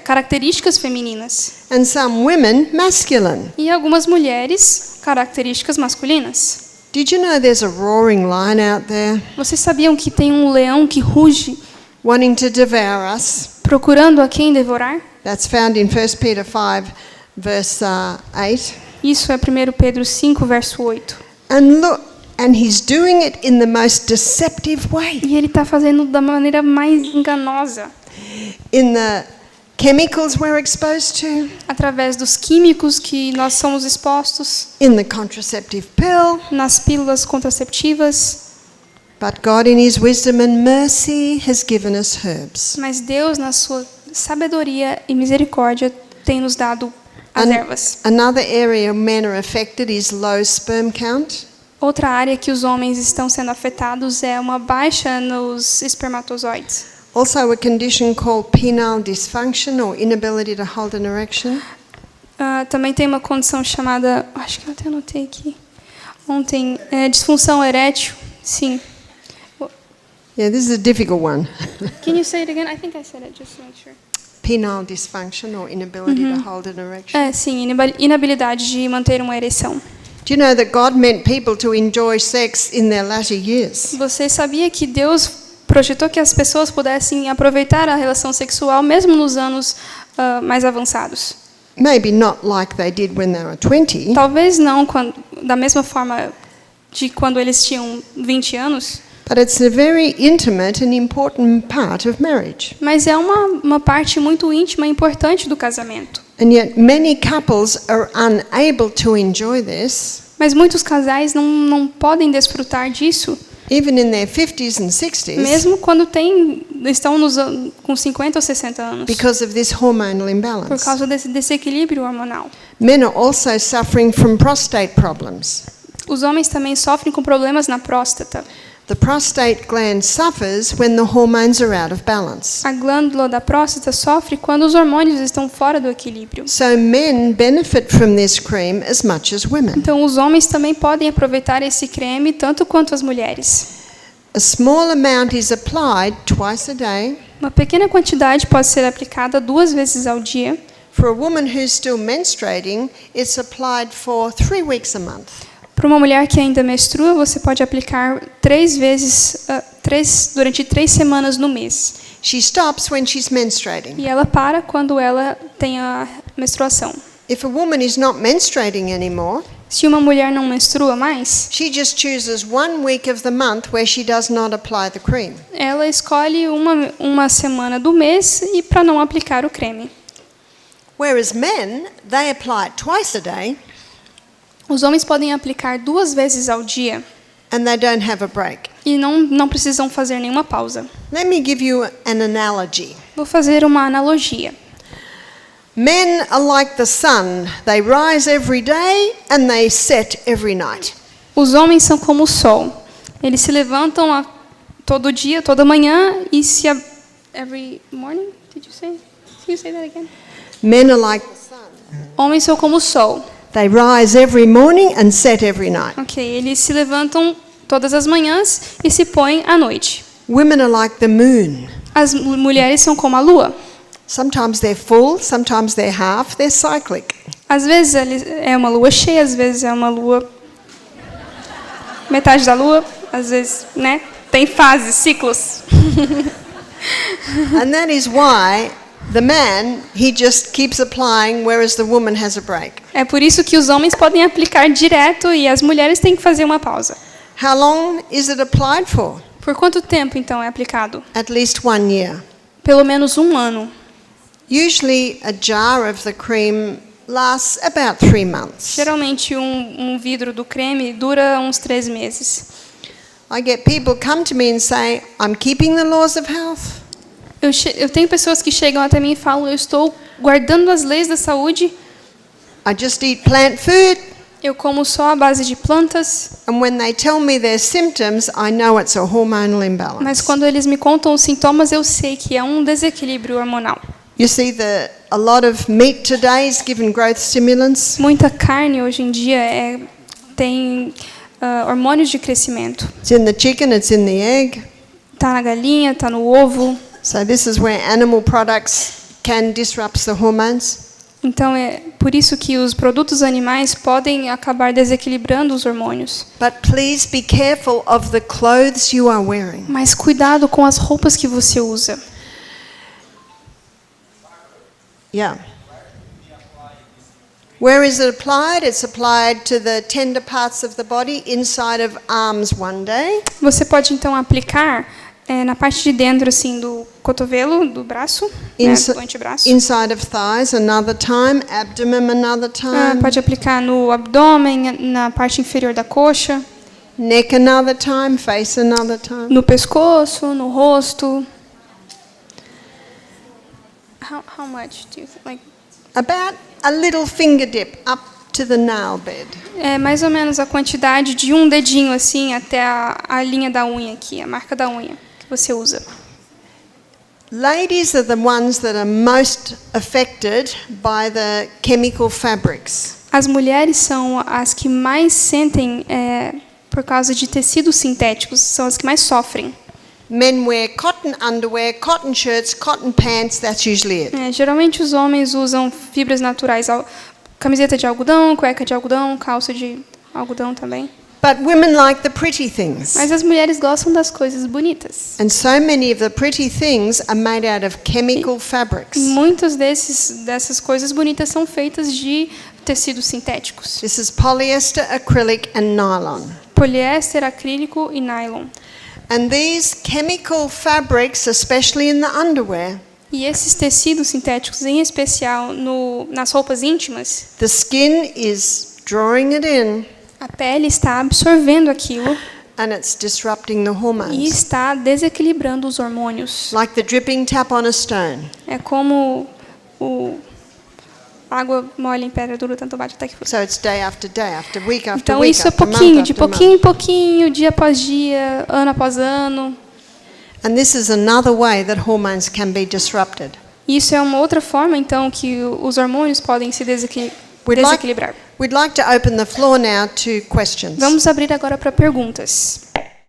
características femininas and some women masculine. e algumas mulheres características masculinas. Did you know there's a roaring lion out there Vocês sabiam que tem um leão que ruge wanting to devour us? procurando a quem devorar? That's found in 1 Peter 5, verse 8. Isso é 1 Pedro 5, verso 8. And look, and he's doing it in the most deceptive way. E ele está fazendo da maneira mais enganosa, In the chemicals we're exposed to, através dos químicos que nós somos expostos, in the contraceptive pill. nas pílulas contraceptivas. But God, in his wisdom and mercy, has given us herbs. Mas Deus, na sua sabedoria e misericórdia, tem nos dado as ervas. Another area men are affected is low sperm count. Outra área que os homens estão sendo afetados é uma baixa nos espermatozoides. Also a condition called penile dysfunction or inability to hold an erection. Também tem uma condição chamada, acho que eu até anotei aqui ontem, disfunção erétil. Sim. Yeah, this is a difficult one. Can you say it again? I think I said it just to make sure. Penile dysfunction or inability to hold an erection. Sim, inabilidade de manter uma ereção. Do you know that God meant people to enjoy sex in their latter years? Você sabia que Deus projetou que as pessoas pudessem aproveitar a relação sexual mesmo nos anos mais avançados? Maybe not like they did when they were 20, Talvez não da mesma forma de quando eles tinham 20 anos, But it's a very intimate and important part of marriage. Mas é uma parte muito íntima e importante do casamento. And yet many couples are unable to enjoy this, Mas muitos casais não podem desfrutar disso, even in their 50s and 60s, mesmo quando estão com 50 ou 60 anos, because of this hormonal por imbalance. causa desse desequilíbrio hormonal. Men are also suffering from prostate problems. Os homens também sofrem com problemas na próstata. The prostate gland suffers when the hormones are out of balance. A glândula da próstata sofre quando os hormônios estão fora do equilíbrio. So men benefit from this cream as much as women. Então, os homens também podem aproveitar esse creme tanto quanto as mulheres. A small amount is applied twice a day. Uma pequena quantidade pode ser aplicada 2 vezes ao dia. For a woman who's still menstruating, it's applied for 3 weeks a month. Para uma mulher que ainda menstrua, você pode aplicar 3 vezes durante 3 semanas no mês. She stops when she's menstruating. E ela para quando ela tem a menstruação. If a woman is not menstruating anymore, Se uma mulher não menstrua mais, she just chooses 1 week of the month where she does not apply the cream. ela escolhe uma semana do mês e para não aplicar o creme. Whereas men, they apply it twice a day Os homens podem aplicar 2 vezes ao dia and they don't have a break. e não precisam fazer nenhuma pausa. Let me give you an analogy. Vou fazer uma analogia. Men are like the sun. They rise every day and they set every night. Os homens são como o sol. Eles se levantam todo dia, toda manhã e every morning? Did you say? Can you say that again? Men are like the sun. Homens são como o sol. They rise every morning and set every night. Ok, eles se levantam todas as manhãs e se põem à noite. Women are like the moon. As mulheres são como a lua. Sometimes they're full, sometimes they're half, they're cyclic. Às vezes é uma lua cheia, às vezes é uma lua metade da lua, às vezes, né? Tem fases, ciclos. And that is why the man, he just keeps applying, whereas the woman has a break. É por isso que os homens podem aplicar direto e as mulheres têm que fazer uma pausa. How long is it applied for? Por quanto tempo, então, é aplicado? At least 1 year. Pelo menos 1 ano. Usually a jar of the cream lasts about 3 months. Geralmente, um vidro do creme dura uns 3 meses. I get people come to me and say, I'm keeping the laws of health. Eu tenho pessoas que chegam até mim e falam, eu estou guardando as leis da saúde, I just eat plant food, eu como só à base de plantas, and when they tell me their symptoms, I know it's a hormonal mas imbalance. quando eles me contam os sintomas, eu sei que é um desequilíbrio hormonal. You see, a lot of meat today is given growth stimulants. Muita carne hoje em dia tem hormônios de crescimento. It's in the chicken, it's in the egg. Tá na galinha, tá no ovo. So this is where animal products can disrupt the hormones. Então é por isso que os produtos animais podem acabar desequilibrando os hormônios. But please be careful of the clothes you are wearing. Mas cuidado com as roupas que você usa. Yeah. Where is it applied? It's applied to the tender parts of the body, inside of arms one day. Você pode então aplicar na parte de dentro assim do cotovelo, do braço, né, do antebraço. Inside of thighs another time, abdomen another time. Pode aplicar no abdômen, na parte inferior da coxa, Neck another time, face another time. no pescoço, no rosto. How much do you think? Like, About a little finger dip up to the nail bed. é mais ou menos a quantidade de um dedinho assim até a linha da unha aqui, a marca da unha que você usa. Ladies are the ones that are most affected by the chemical fabrics. As mulheres são as que mais sentem por causa de tecidos sintéticos, são as que mais sofrem. Men wear cotton underwear, cotton shirts, cotton pants, that's usually it. Geralmente os homens usam fibras naturais, camiseta de algodão, cueca de algodão, calça de algodão também. But women like the pretty things. Mas as mulheres gostam das coisas bonitas. And so many of the pretty things are made out of chemical fabrics. Muitas dessas coisas bonitas são feitas de tecidos sintéticos. This is polyester, acrylic and nylon. Poliéster, acrílico e nylon. And these chemical fabrics, especially in the underwear, E esses tecidos sintéticos, em especial nas roupas íntimas, the skin is drawing it in a pele está absorvendo aquilo and it's disrupting the e hormones. está desequilibrando os hormônios. Like the dripping tap on a stone. É como água mole em pedra dura, tanto bate até que fura. So it's day, after week after Então week, isso é after month pouquinho, de after month. pouquinho em pouquinho, dia após dia, ano após ano. And this is another way that hormones can be disrupted. Isso é uma outra forma, então, que os hormônios podem se desequilibrar. We'd like to open the floor now to questions. Vamos abrir agora para perguntas.